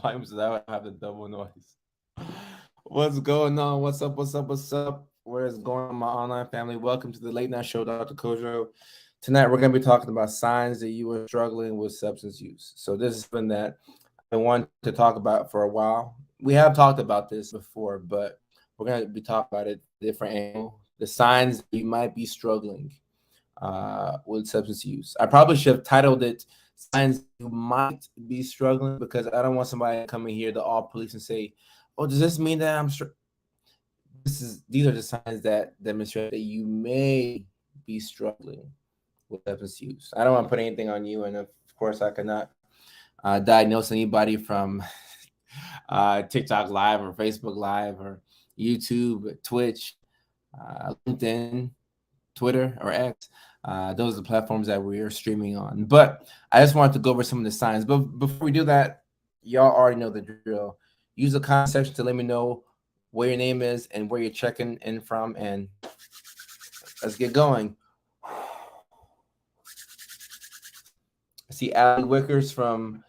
volume so that I have the double noise. What's going on? What's up? What's up? What's up? What is going on, my online family? Welcome to the Late Night Show, Dr. Kojo. Tonight, we're going to be talking about signs that you are struggling with substance use. So, this is something that I want to talk about for a while. We have talked about this before, but we're going to be talking about it different angle. The signs that you might be struggling with substance use. I probably should have titled it "Signs You Might Be Struggling" because I don't want somebody to come in here, the all police, and say, "Oh, does this mean that I'm these are the signs that demonstrate that you may be struggling with substance use." I don't want to put anything on you, and of course, I cannot diagnose anybody from TikTok Live or Facebook Live or YouTube, Twitch, LinkedIn, Twitter, or X. Those are the platforms that we are streaming on. But I just wanted to go over some of the signs. But before we do that, y'all already know the drill. Use the comment section to let me know where your name is and where you're checking in from, and let's get going. I see Ali Wickens from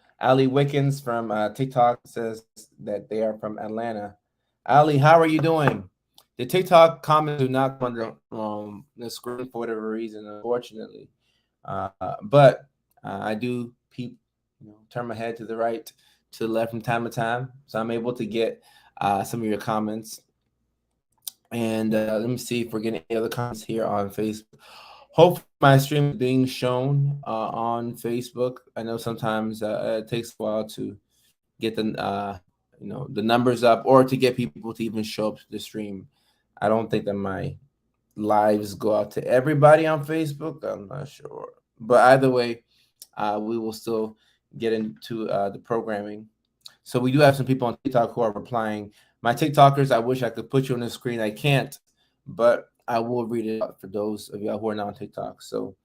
TikTok says that they are from Atlanta. Ali, how are you doing? The TikTok comments do not come on the screen for whatever reason, unfortunately. But I do turn my head to the right, to the left from time to time, so I'm able to get some of your comments. And let me see if we're getting any other comments here on Facebook. Hopefully, my stream is being shown on Facebook. I know sometimes it takes a while to get the numbers up, or to get people to even show up to the stream. I don't think that my lives go out to everybody on Facebook. I'm not sure, but either way, we will still get into the programming. So we do have some people on TikTok who are replying. My TikTokers, I wish I could put you on the screen. I can't, but I will read it out for those of y'all who are not on TikTok. So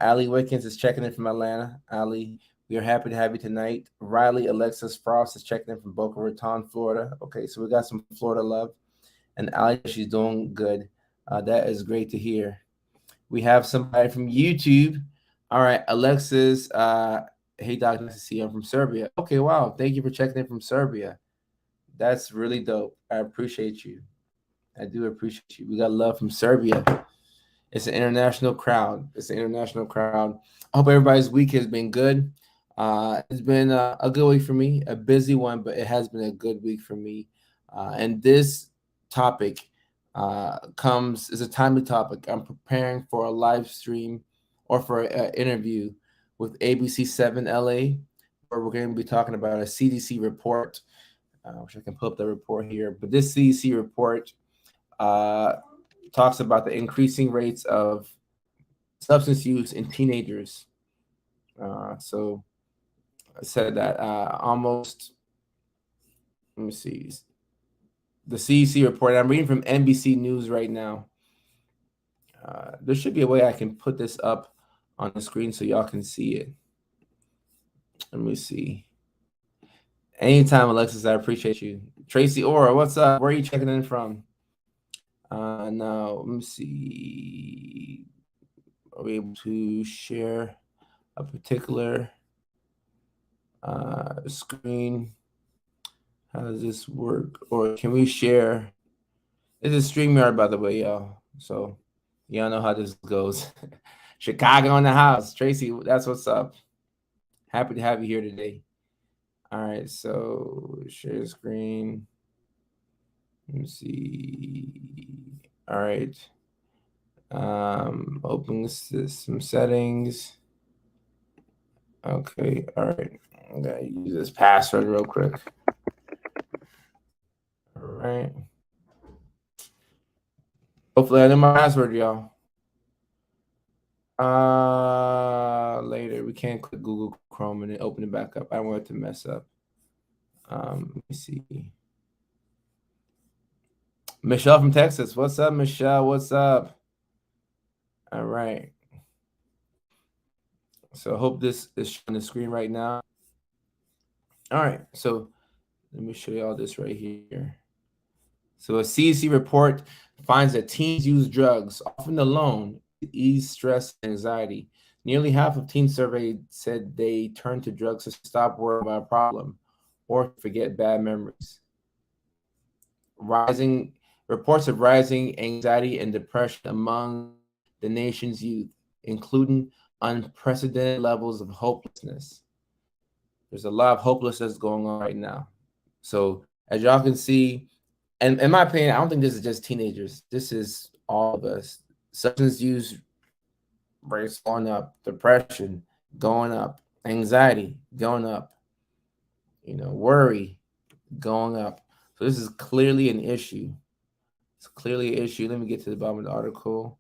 Ali Wickens is checking in from Atlanta. Ali, we are happy to have you tonight. Riley Alexis Frost is checking in from Boca Raton, Florida. Okay, so we got some Florida love. And Ali, she's doing good. That is great to hear. We have somebody from YouTube. All right, Alexis. Hey, Doc, nice to see you. I'm from Serbia. Okay, wow. Thank you for checking in from Serbia. That's really dope. I appreciate you. I do appreciate you. We got love from Serbia. It's an international crowd. It's an international crowd. I hope everybody's week has been good. It's been a good week for me, a busy one, but it has been a good week for me. And this topic is a timely topic. I'm preparing for a live stream or for an interview with ABC7 LA, where we're going to be talking about a CDC report, which I can pull up the report here. But this CDC report talks about the increasing rates of substance use in teenagers. So I said that almost, let me see, the CDC report. I'm reading from NBC News right now. There should be a way I can put this up on the screen so y'all can see it. Let me see. Anytime, Alexis, I appreciate you. Tracy Ora, what's up? Where are you checking in from? Now, let me see. Are we able to share a particular screen? How does this work? Or can we share? This is StreamYard, by the way, y'all. So y'all know how this goes. Chicago in the house. Tracy, that's what's up. Happy to have you here today. All right, so share screen. Let me see. All right. Open some settings. Okay, all right. I'm gonna use this password real quick. All right. Hopefully I know my password, y'all. Later. We can't click Google Chrome and then open it back up. I don't want it to mess up. Let me see. Michelle from Texas. What's up, Michelle? What's up? All right. So I hope this is on the screen right now. All right. So let me show you all this right here. So a CDC report finds that teens use drugs, often alone, to ease stress and anxiety. Nearly half of teens surveyed said they turn to drugs to stop worrying about a problem, or forget bad memories. Rising reports of rising anxiety and depression among the nation's youth, including unprecedented levels of hopelessness. There's a lot of hopelessness going on right now. So as y'all can see, and in my opinion, I don't think this is just teenagers. This is all of us. Substance use rates going up, depression going up, anxiety going up, worry going up. So this is clearly an issue. It's clearly an issue. Let me get to the bottom of the article.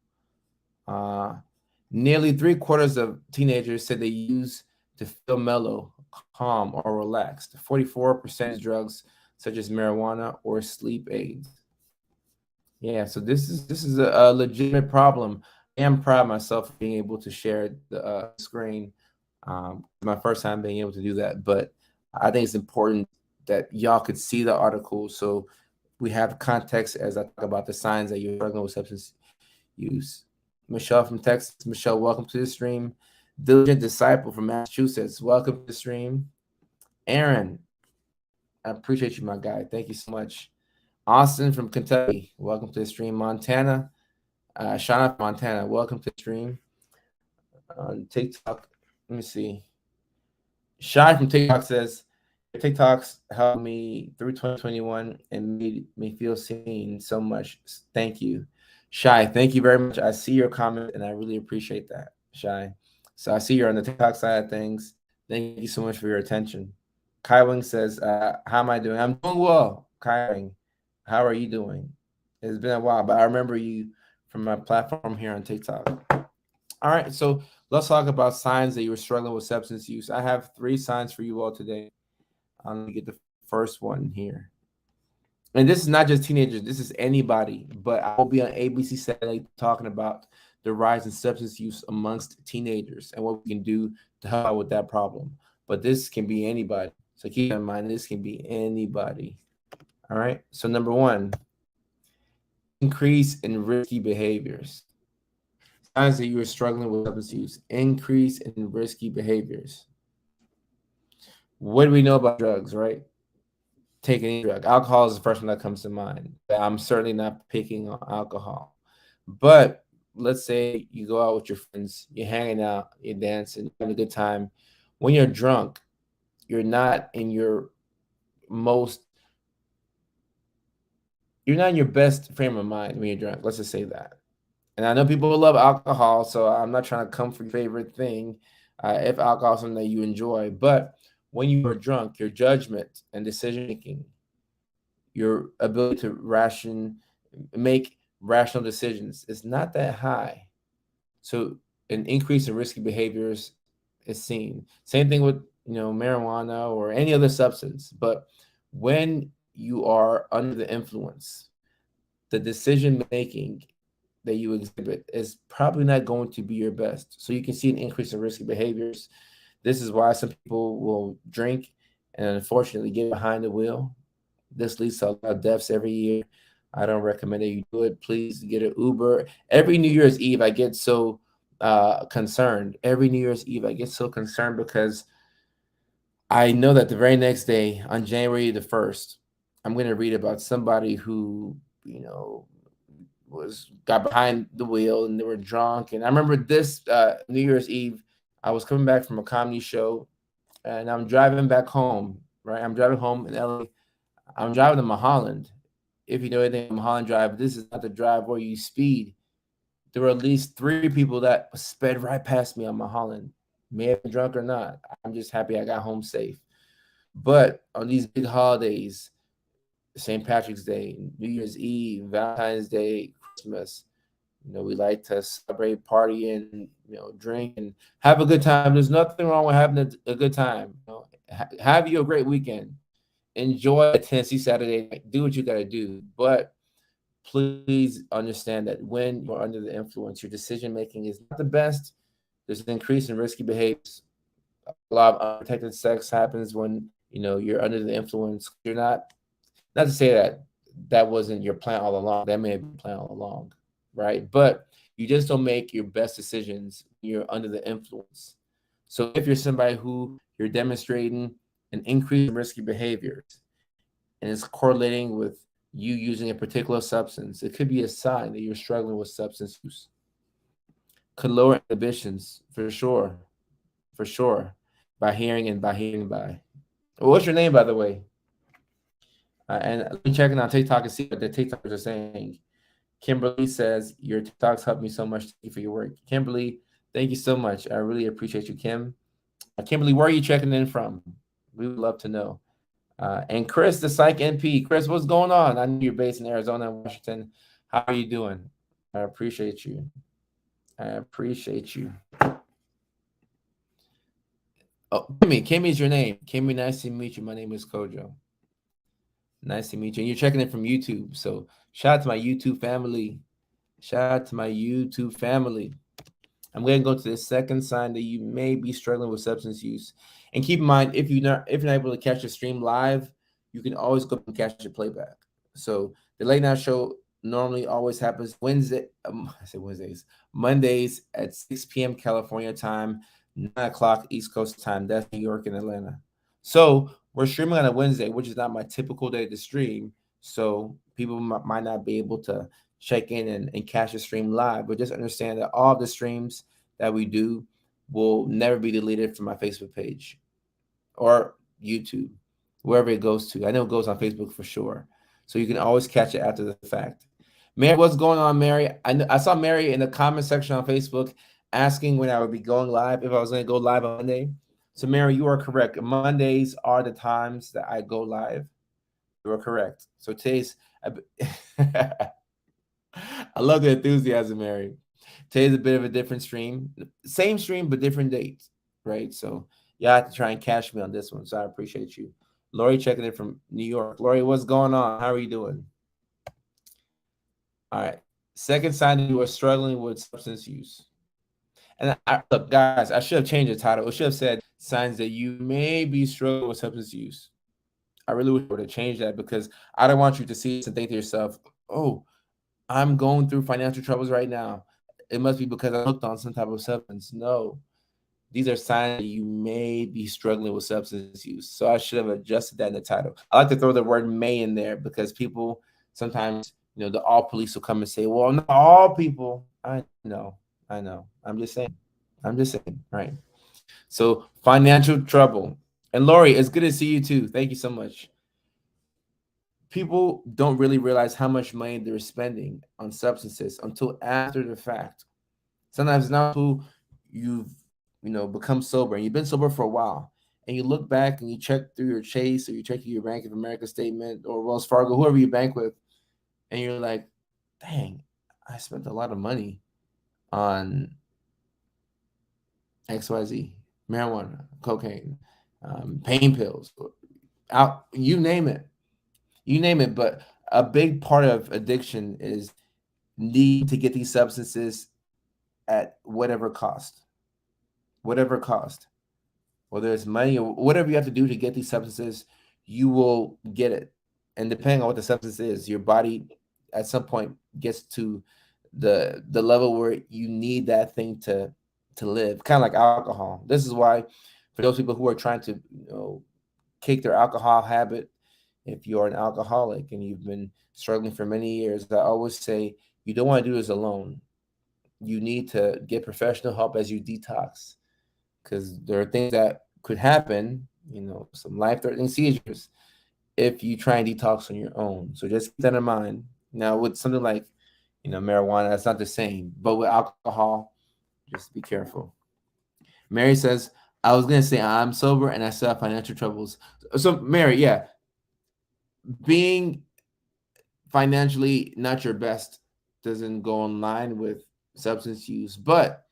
Nearly 3/4 of teenagers said they use to feel mellow, calm, or relaxed. 44% drugs such as marijuana or sleep aids. Yeah, so this is a legitimate problem. I am proud of myself for being able to share the screen. My first time being able to do that, but I think it's important that y'all could see the article so we have context as I talk about the signs that you're struggling with substance use. Michelle from Texas. Michelle, welcome to the stream. Diligent Disciple from Massachusetts, welcome to the stream. Aaron, I appreciate you, my guy. Thank you so much. Austin from Kentucky, welcome to the stream. Montana, Shauna from Montana, welcome to the stream. On TikTok, let me see. Shy from TikTok says, TikToks helped me through 2021 and made me feel seen so much. Thank you. Shy, thank you very much. I see your comment and I really appreciate that, Shy. So I see you're on the TikTok side of things. Thank you so much for your attention. Kai Wing says, how am I doing? I'm doing well, Kai Wing. How are you doing? It's been a while, but I remember you from my platform here on TikTok. All right, so let's talk about signs that you were struggling with substance use. I have 3 signs for you all today. Let me get the first one here. And this is not just teenagers, this is anybody, but I will be on ABC Saturday talking about the rise in substance use amongst teenagers and what we can do to help out with that problem. But this can be anybody. So keep in mind, this can be anybody. All right. So number 1, increase in risky behaviors. Signs that you are struggling with substance use, increase in risky behaviors. What do we know about drugs, right? Take any drug. Alcohol is the first one that comes to mind. I'm certainly not picking on alcohol. But let's say you go out with your friends, you're hanging out, you're dancing, you're having a good time. When you're drunk, you're not in your best frame of mind when you're drunk. Let's just say that. And I know people love alcohol, so I'm not trying to come for your favorite thing if alcohol is something that you enjoy. But when you are drunk, your judgment and decision making, your ability to make rational decisions is not that high. So an increase in risky behaviors is seen. Same thing with marijuana or any other substance. But when you are under the influence, the decision making that you exhibit is probably not going to be your best. So you can see an increase in risky behaviors. This is why some people will drink and unfortunately get behind the wheel. This leads to a lot of deaths every year. I don't recommend that you do it. Please get an Uber. Every New Year's Eve, I get so concerned. Every New Year's Eve, I get so concerned because I know that the very next day, on January the 1st, I'm going to read about somebody who, got behind the wheel and they were drunk. And I remember this New Year's Eve, I was coming back from a comedy show and I'm driving back home, right? I'm driving home in LA. I'm driving to Mulholland. If you know anything, Mulholland Drive, this is not the drive where you speed. There were at least 3 people that sped right past me on Mulholland. May have been drunk or not. I'm just happy I got home safe. But on these big holidays, St. Patrick's Day, New Year's Eve, Valentine's Day, Christmas, we like to celebrate, party, and drink and have a good time. There's nothing wrong with having a good time. Have you a great weekend. Enjoy a Tennessee Saturday night. Do what you got to do. But please understand that when you're under the influence, your decision making is not the best. There's an increase in risky behaviors. A lot of unprotected sex happens when you're under the influence. You're not to say that wasn't your plan all along. That may have been planned all along, right? But you just don't make your best decisions when you're under the influence. So if you're somebody who you're demonstrating an increase in risky behaviors, and it's correlating with you using a particular substance, it could be a sign that you're struggling with substance use. Could lower inhibitions for sure, by hearing and by. Well, what's your name, by the way? And let me check it on TikTok and see what the TikTokers are saying. Kimberly says, your TikToks help me so much. Thank you for your work. Kimberly, thank you so much. I really appreciate you, Kim. Kimberly, where are you checking in from? We would love to know. And Chris, the Psych NP. Chris, what's going on? I know you're based in Arizona and Washington. How are you doing? I appreciate you. I appreciate you. Oh, Kimmy is your name. Kimmy, nice to meet you. My name is Kojo. Nice to meet you. And you're checking it from YouTube. So shout out to my YouTube family. Shout out to my YouTube family. I'm going to go to the second sign that you may be struggling with substance use. And keep in mind, if you're not able to catch the stream live, you can always go and catch the playback. So the late night show normally always happens Mondays at 6 p.m. California time, 9 o'clock East Coast time. That's New York and Atlanta. So we're streaming on a Wednesday, which is not my typical day to stream. So people might not be able to check in and catch the stream live, but just understand that all the streams that we do will never be deleted from my Facebook page or YouTube, wherever it goes to. I know it goes on Facebook for sure. So you can always catch it after the fact. Mary, what's going on, Mary? I saw Mary in the comment section on Facebook asking when I would be going live, if I was going to go live on Monday. So Mary, you are correct. Mondays are the times that I go live. You are correct. So today's I love the enthusiasm, Mary. Today's a bit of a different stream. Same stream, but different dates, right? So you have to try and catch me on this one. So I appreciate you. Lori checking in from New York. Lori, what's going on? How are you doing? All right. Second sign that you are struggling with substance use. And look, guys, I should have changed the title. It should have said signs that you may be struggling with substance use. I really would have changed that because I don't want you to see this and think to yourself, oh, I'm going through financial troubles right now. It must be because I hooked on some type of substance. No, these are signs that you may be struggling with substance use. So I should have adjusted that in the title. I like to throw the word may in there because people sometimes, the all police will come and say, well, not all people. I know. I'm just saying, right? So financial trouble. And Lori, it's good to see you too. Thank you so much. People don't really realize how much money they're spending on substances until after the fact. Sometimes now who you've become sober and you've been sober for a while, and you look back and you check through your Chase or you check your Bank of America statement or Wells Fargo, whoever you bank with, and you're like, dang, I spent a lot of money on XYZ, marijuana, cocaine, pain pills, you name it. But a big part of addiction is need to get these substances at whatever cost, whether it's money or whatever you have to do to get these substances, you will get it. And depending on what the substance is, your body at some point gets to the level where you need that thing to live, kind of like alcohol. This is why for those people who are trying to kick their alcohol habit, if you're an alcoholic and you've been struggling for many years, I always say you don't want to do this alone. You need to get professional help as you detox, because there are things that could happen, some life-threatening seizures if you try and detox on your own. So just keep that in mind. Now with something like, marijuana, that's not the same, but with alcohol, just be careful. Mary says, I was going to say I'm sober and I still have financial troubles. So Mary, yeah, being financially not your best doesn't go in line with substance use, but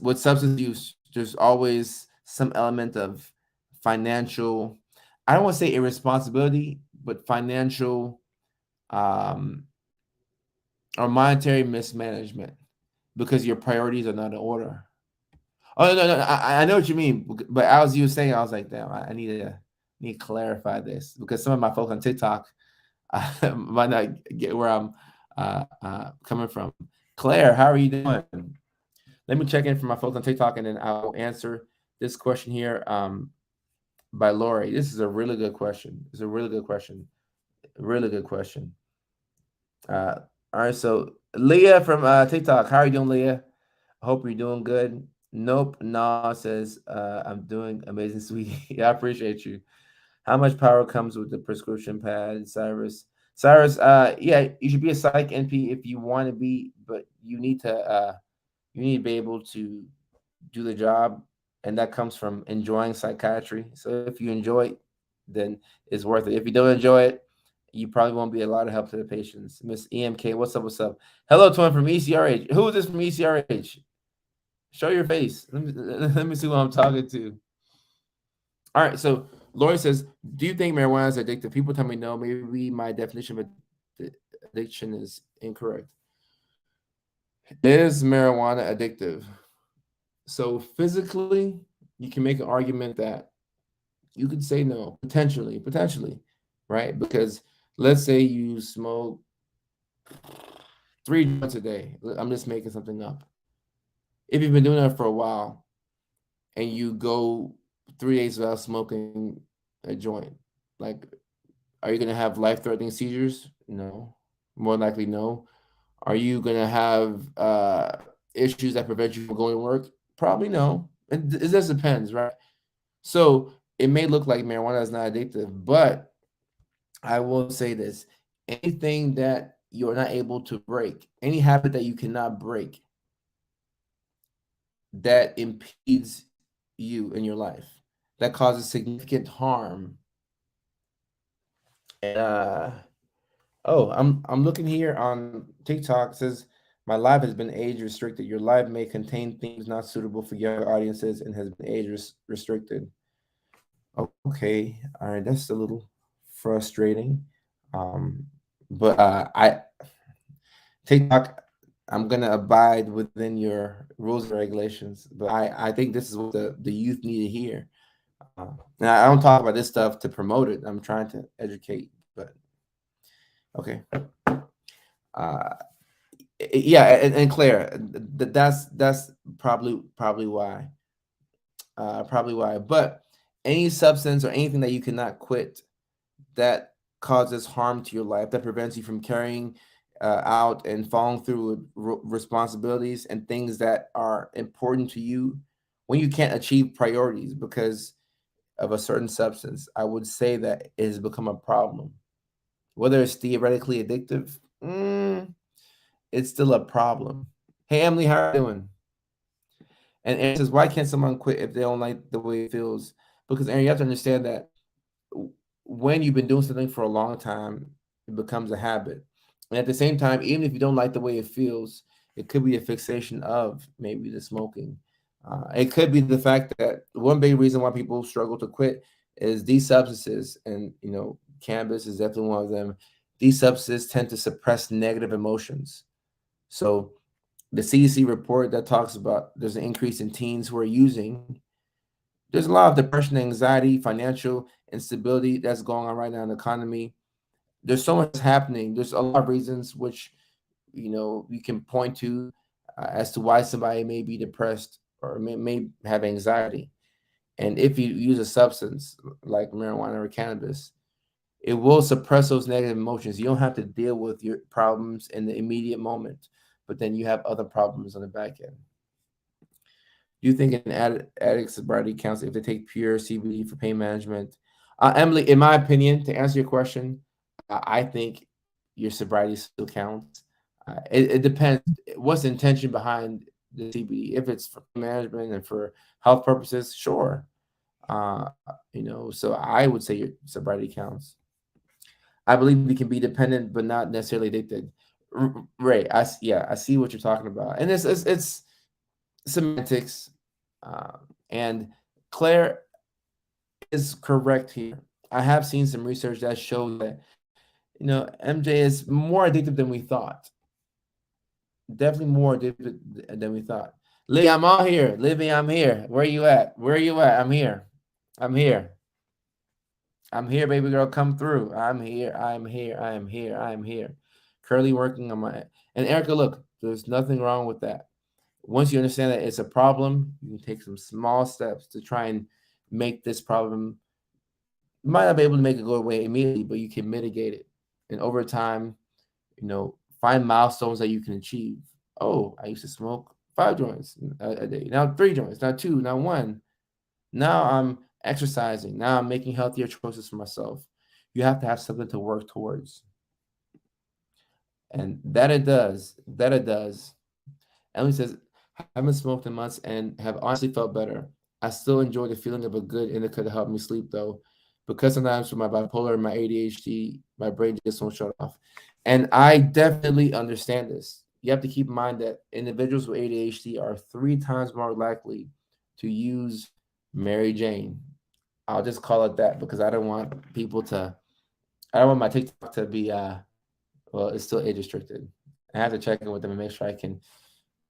with substance use, there's always some element of financial, I don't want to say irresponsibility, but financial or monetary mismanagement because your priorities are not in order. Oh no, I know what you mean, but as you were saying, I was like, damn, I need to clarify this because some of my folks on TikTok might not get where I'm coming from. Claire, how are you doing? Let me check in for my folks on TikTok, and then I'll answer this question here. by Lori. This is a really good question. It's a really good question. Really good question. Uh, all right, so Leah from TikTok. How are you doing, Leah? I hope you're doing good. Nope, nah says I'm doing amazing, sweetie. I appreciate you. How much power comes with the prescription pad, Cyrus? Cyrus, yeah, you should be a psych NP if you want to be, but you need to be able to do the job, and that comes from enjoying psychiatry. So if you enjoy it, then it's worth it. If you don't enjoy it, you probably won't be a lot of help to the patients. Miss EMK, what's up? What's up? Hello, Twin from ECRH. Who is this from ECRH? Show your face. Let me see what I'm talking to. All right, so Lori says, "Do you think marijuana is addictive?" People tell me no. Maybe my definition of addiction is incorrect. Is marijuana addictive? So physically, you can make an argument that you could say no, potentially, right? Because let's say you smoke 3 joints a day. I'm just making something up. If you've been doing that for a while and you go 3 days without smoking a joint, like, are you going to have life-threatening seizures? No. More likely, no. Are you going to have issues that prevent you from going to work? Probably no. It just depends, right? So it may look like marijuana is not addictive, but I will say this: anything that you're not able to break, any habit that you cannot break, that impedes you in your life, that causes significant harm. Uh, oh, I'm looking here on TikTok. It says my live has been age restricted. Your live may contain themes not suitable for younger audiences and has been age restricted. Okay, all right, that's a little frustrating. Um, but I TikTok, I'm gonna abide within your rules and regulations. But I think this is what the youth need to hear. And I don't talk about this stuff to promote it. I'm trying to educate. But okay, uh, yeah, and Claire, that's probably why. Probably why. But any substance or anything that you cannot quit that causes harm to your life, that prevents you from carrying out and following through with responsibilities and things that are important to you, when you can't achieve priorities because of a certain substance, I would say that it has become a problem. Whether it's theoretically addictive, it's still a problem. Hey, Emily, how are you doing? And Aaron says, why can't someone quit if they don't like the way it feels? Because Aaron, you have to understand that when you've been doing something for a long time, it becomes a habit. And at the same time, even if you don't like the way it feels, it could be a fixation of maybe the smoking. It could be the fact that one big reason why people struggle to quit is these substances, and cannabis is definitely one of them. These substances tend to suppress negative emotions. So the CDC report that talks about there's an increase in teens who are using. There's a lot of depression, anxiety, financial instability that's going on right now in the economy. There's so much happening. There's a lot of reasons which you can point to as to why somebody may be depressed or may have anxiety. And if you use a substance like marijuana or cannabis, it will suppress those negative emotions. You don't have to deal with your problems in the immediate moment, but then you have other problems on the back end. Do you think an addict sobriety counts if they take pure CBD for pain management? Emily, in my opinion, to answer your question, I think your sobriety still counts. It depends. What's the intention behind the CBD? If it's for management and for health purposes, sure. So I would say your sobriety counts. I believe we can be dependent, but not necessarily addicted. Ray, I see what you're talking about, and it's semantics. And Claire is correct here. I have seen some research that shows that MJ is more addictive than we thought. Definitely more addictive than we thought. Lee, I'm all here. Livy, I'm here. Where you at? Where you at? I'm here. I'm here. I'm here, baby girl. Come through. I'm here. I'm here. I am here. I am here. Currently working on my and Erica. Look, there's nothing wrong with that. Once you understand that it's a problem, you can take some small steps to try and make this problem You might not be able to make it go away immediately, but you can mitigate it. And over time, find milestones that you can achieve. Oh, I used to smoke 5 joints a day. Now 3 joints, now 2, now 1. Now I'm exercising. Now I'm making healthier choices for myself. You have to have something to work towards. And that it does. That it does. Emily says, haven't smoked in months and have honestly felt better. I still enjoy the feeling of a good indica to help me sleep though, because sometimes with my bipolar and my ADHD, my brain just won't shut off. And I definitely understand this. You have to keep in mind that individuals with ADHD are 3 times more likely to use Mary Jane. I'll just call it that because I don't want I don't want my TikTok to be, well, it's still age restricted. I have to check in with them and make sure I can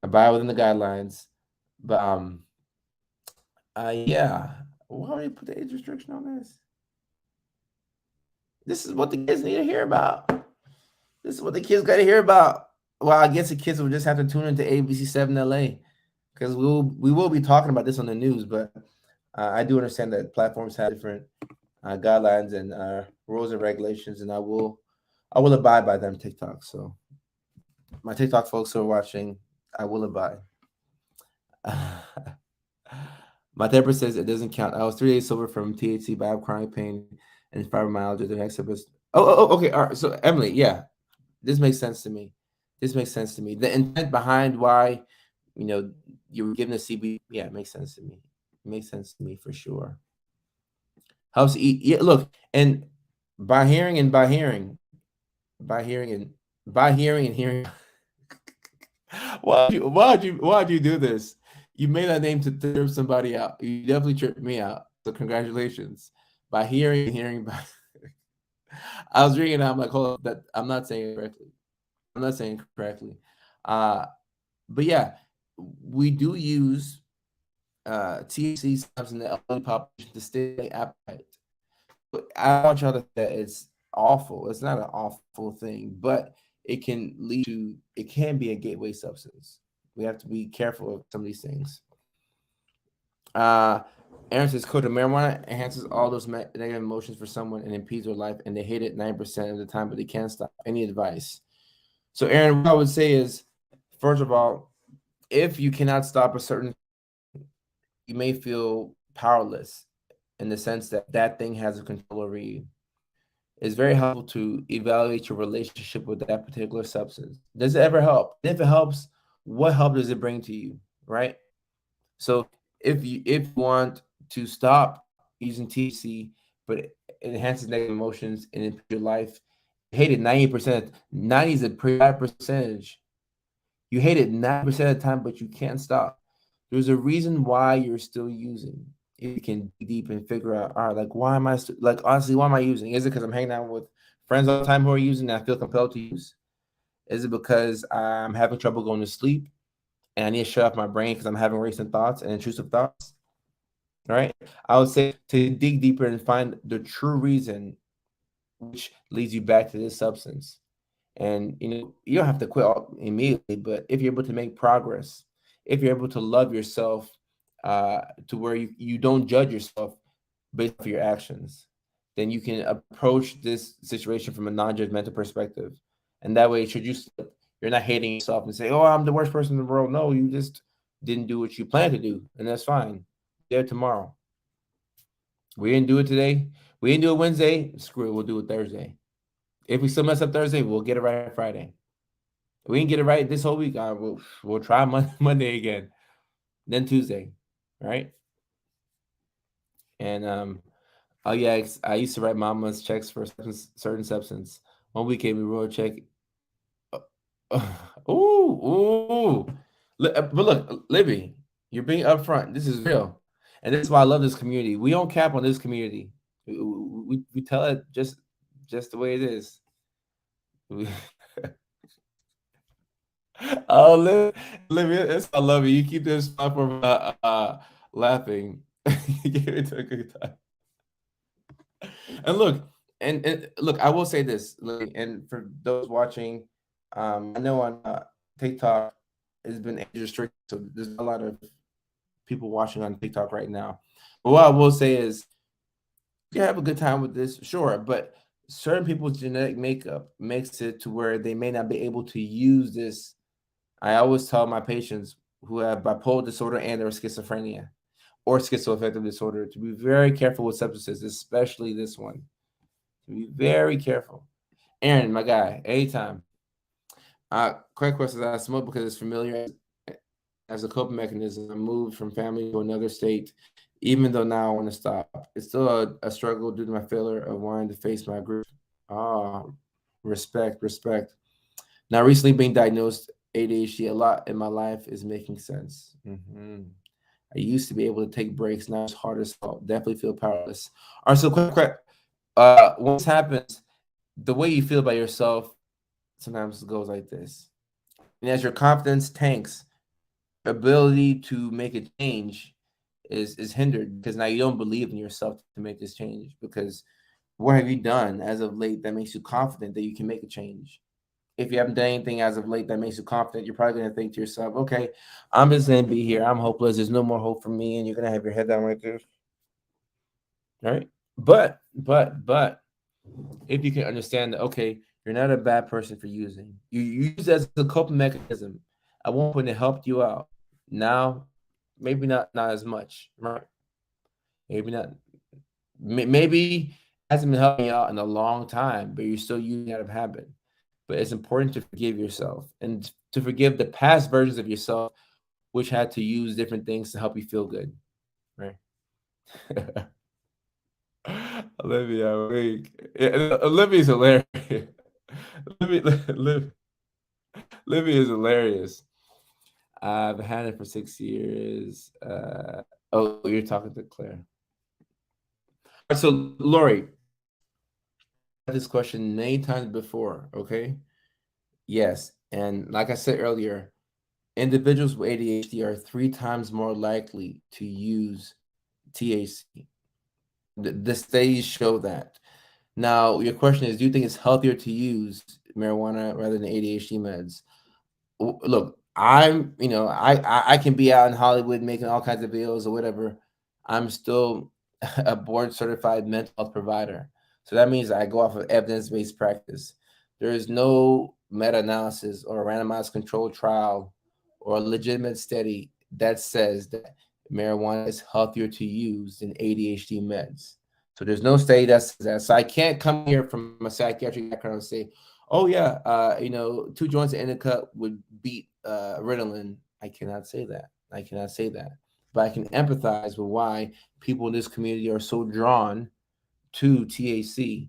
abide within the guidelines. But yeah. Why would they put the age restriction on this? This is what the kids need to hear about. This is what the kids got to hear about. Well, I guess the kids will just have to tune into ABC7 LA because we will be talking about this on the news. But I do understand that platforms have different guidelines and rules and regulations, and I will abide by them. TikTok. So my TikTok folks who are watching, I will abide. My therapist says it doesn't count. I was 3 days sober from THC, but I have chronic pain and fibromyalgia. The next episode. Okay. All right. So Emily, yeah, this makes sense to me. The intent behind why, you were given a CB, yeah, it makes sense to me. It makes sense to me for sure. Helps eat. Yeah, look, and by hearing and hearing. Why'd you do this? You made that name to trip somebody out. You definitely tripped me out. So congratulations. By hearing. I was reading it. I'm like, hold up, that I'm not saying it correctly. But yeah, we do use THC subs in the elderly population to stimulate appetite. But I want y'all to say that it's awful. It's not an awful thing, but it can be a gateway substance. We have to be careful of some of these things. Aaron says, "Coda, marijuana enhances all those negative emotions for someone and impedes their life, and they hate it 9% of the time, but they can't stop." Any advice? So, Aaron, what I would say is, first of all, if you cannot stop a certain, you may feel powerless in the sense that thing has a control over you. It's very helpful to evaluate your relationship with that particular substance. Does it ever help? If it helps, what help does it bring to you, right? So if you want to stop using THC, but it enhances negative emotions and improves your life, you hate it 90%. 90 is a pretty high percentage. You hate it 90% of the time, but you can't stop. There's a reason why you're still using. If you can dig deep and figure out, all right, like why am I honestly, why am I using? Is it because I'm hanging out with friends all the time who are using and I feel compelled to use? Is it because I'm having trouble going to sleep and I need to shut off my brain because I'm having racing thoughts and intrusive thoughts? All right. I would say to dig deeper and find the true reason which leads you back to this substance. And you don't have to quit immediately, but if you're able to make progress, if you're able to love yourself to where you don't judge yourself based off your actions, then you can approach this situation from a non-judgmental perspective. And that way, should you slip, you're not hating yourself and say, "Oh, I'm the worst person in the world." No, you just didn't do what you planned to do, and that's fine. There tomorrow. We didn't do it today. We didn't do it Wednesday. Screw it. We'll do it Thursday. If we still mess up Thursday, we'll get it right Friday. If we didn't get it right this whole week, we'll try Monday again, then Tuesday, right? And oh yeah, I used to write mama's checks for certain substance. One week we wrote a check. Ooh. But look, Libby, you're being upfront. This is real, and this is why I love this community. We don't cap on this community. We tell it just the way it is. Oh, Libby, I love it. You keep this platform laughing. You gave it to a good time. And look, and look, I will say this, and for those watching, I know on TikTok has been age restricted, so there's a lot of people watching on TikTok right now. But what I will say is, You have a good time with this, sure, but certain people's genetic makeup makes it to where they may not be able to use this. I always tell my patients who have bipolar disorder and or schizophrenia or schizoaffective disorder to be very careful with substances, especially this one. To be very careful. Aaron, my guy, anytime. Quick question: I smoke because it's familiar as a coping mechanism. I moved from family to another state, even though now I want to stop. It's still a struggle due to my failure of wanting to face my grief. Ah, respect, respect. Now, recently being diagnosed ADHD a lot in my life is making sense. I used to be able to take breaks. Now it's harder. So definitely feel powerless. All right, so quick. Once happens, the way you feel about yourself sometimes goes like this. And as your confidence tanks, ability to make a change is hindered because now you don't believe in yourself to make this change. Because what have you done as of late that makes you confident that you can make a change? If you haven't done anything as of late that makes you confident, you're probably going to think to yourself, okay, I'm just going to be here. I'm hopeless. There's no more hope for me. And you're going to have your head down like this. All right. But if you can understand that, okay, you're not a bad person for using. You use it as a coping mechanism. At one point, it helped you out. Now, maybe not as much, right? Maybe not. Maybe hasn't been helping you out in a long time, but you're still using it out of habit. But it's important to forgive yourself and to forgive the past versions of yourself, which had to use different things to help you feel good, right? Olivia, wait. Olivia's hilarious. Olivia, Olivia is hilarious. I've had it for 6 years. Oh, you're talking to Claire. All right, so Lori, this question many times before, okay? Yes, and like I said earlier, individuals with ADHD are 3 times more likely to use THC. The studies show that. Now, your question is, do you think it's healthier to use marijuana rather than ADHD meds? Look, I can be out in Hollywood making all kinds of videos or whatever. I'm still a board certified mental health provider. So that means I go off of evidence based practice. There is no meta analysis or a randomized controlled trial or a legitimate study that says that marijuana is healthier to use than ADHD meds. So there's no study that says that. So I can't come here from a psychiatric background and say, oh yeah, 2 joints of indica would beat Ritalin. I cannot say that. I cannot say that. But I can empathize with why people in this community are so drawn to THC.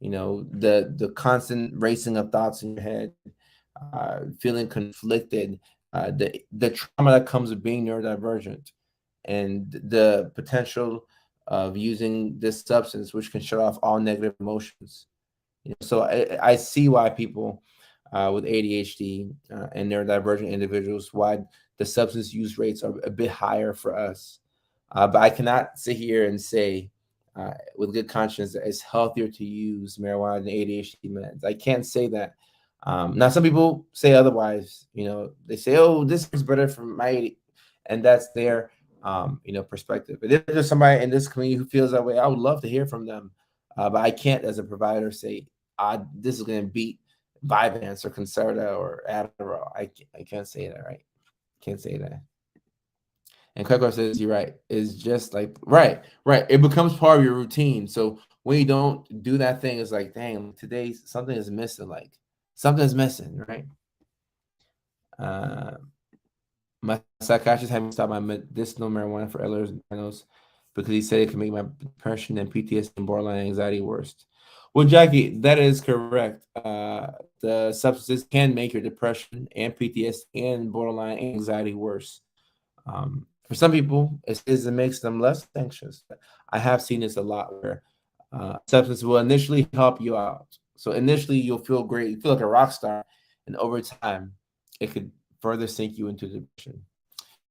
The constant racing of thoughts in your head, feeling conflicted, the trauma that comes with being neurodivergent, and the potential of using this substance, which can shut off all negative emotions. So I see why people with ADHD and neurodivergent individuals, why the substance use rates are a bit higher for us. But I cannot sit here and say with good conscience that it's healthier to use marijuana than ADHD meds. I can't say that. Now, some people say otherwise. They say, "Oh, this is better for my," and that's their perspective. But if there's somebody in this community who feels that way, I would love to hear from them. But I can't, as a provider, say this is going to beat Vyvanse or Concerta or Adderall. I can't say that, right? Can't say that. And Kwekwa says, you're right. It's just like, right. It becomes part of your routine. So when you don't do that thing, it's like, dang, today something is missing. Like something's missing, right? My psychiatrist had me stop my medicinal marijuana for Ehlers-Danlos because he said it can make my depression and PTSD and borderline anxiety worse. Well, Jackie, that is correct. The substances can make your depression and PTSD and borderline anxiety worse. For some people, it makes them less anxious. I have seen this a lot where substance will initially help you out. So initially, you'll feel great, you feel like a rock star, and over time, it could further sink you into depression.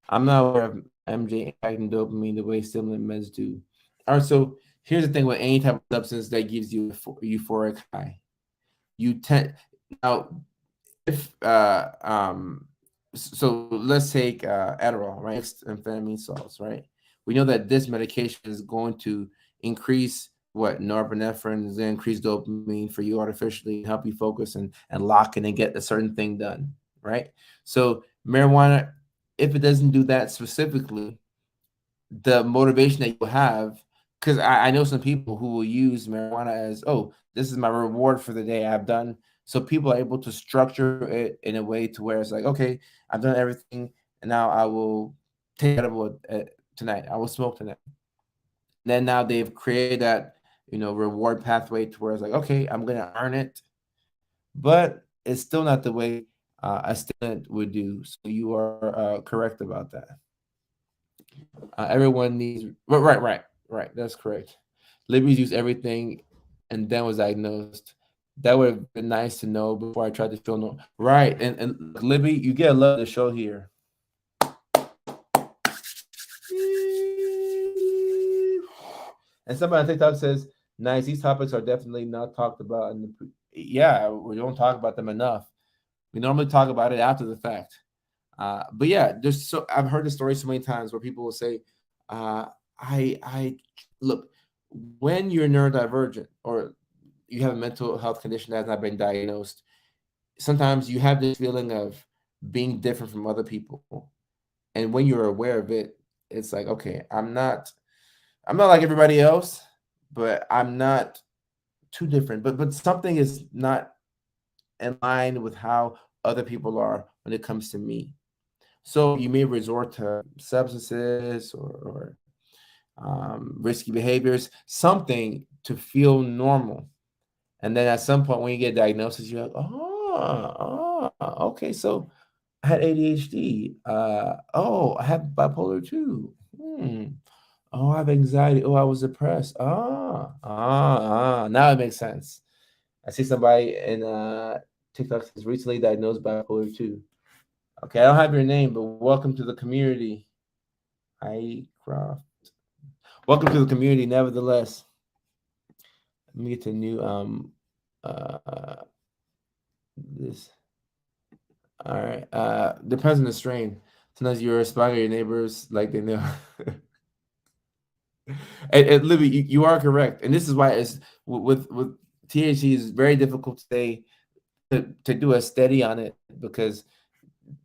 I'm not aware of MJ impacting dopamine the way stimulant meds do. All right, so here's the thing with any type of substance that gives you a euphoric high. You tend now if so let's take Adderall, right? Amphetamine salts, right? We know that this medication is going to increase what norepinephrine is going to increase dopamine for you artificially and help you focus and lock in and get a certain thing done, right? So marijuana, if it doesn't do that specifically, the motivation that you have, because I know some people who will use marijuana as, oh, this is my reward for the day I've done. So people are able to structure it in a way to where it's like, okay, I've done everything, and now I will take edible tonight. I will smoke tonight. Then now they've created that, reward pathway to where it's like, okay, I'm gonna earn it, but it's still not the way a stimulant would do. So you are correct about that. Everyone needs right. That's correct. Libby's used everything and then was diagnosed. That would have been nice to know before I tried to show no. Right. And Libby, you get a love the show here. And somebody on TikTok says, nice, these topics are definitely not talked about in the yeah, we don't talk about them enough. We normally talk about it after the fact. But yeah, I've heard the story so many times where people will say, uh, I look, when you're neurodivergent or you have a mental health condition that has not been diagnosed, sometimes you have this feeling of being different from other people. And when you're aware of it, it's like, okay, I'm not like everybody else, but I'm not too different. But something is not in line with how other people are when it comes to me. So you may resort to substances or risky behaviors, something to feel normal. And then at some point, when you get diagnosis, you're like, okay, so I had ADHD. I have bipolar too. Oh, I have anxiety. Oh, I was depressed. Now it makes sense. I see somebody in TikTok says recently diagnosed bipolar too. Okay, I don't have your name, but welcome to the community. Croft. Welcome to the community, nevertheless. Let me get to new uh this. All right. Depends on the strain. Sometimes you respond to your neighbors like they know. And Libby, you are correct, and this is why it's with THC is very difficult to do a steady on it because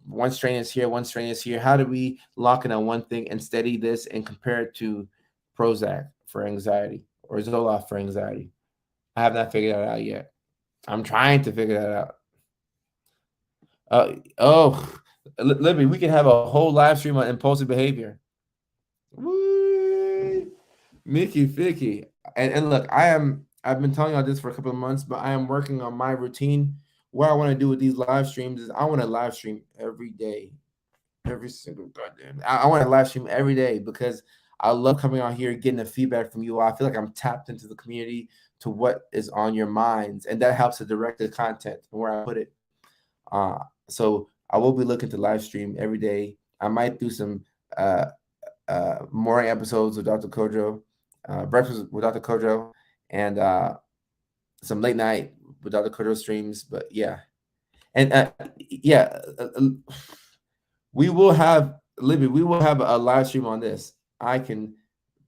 one strain is here, one strain is here. How do we lock in on one thing and steady this and compare it to Prozac for anxiety or Zoloft for anxiety? I have not figured that out yet. I'm trying to figure that out. Libby, we can have a whole live stream on impulsive behavior. Woo! Mickey Ficky. And look, I've been telling y'all this for a couple of months, but I am working on my routine. What I want to do with these live streams is I want to live stream every day. Every single goddamn. I want to live stream every day because I love coming out here getting the feedback from you. I feel like I'm tapped into the community to what is on your minds, and that helps to direct the content and where I put it. So I will be looking to live stream every day. I might do some morning episodes with Dr. Kojo, breakfast with Dr. Kojo, and some late night with Dr. Kojo streams. But yeah, and yeah, we will have Libby. We will have a live stream on this. I can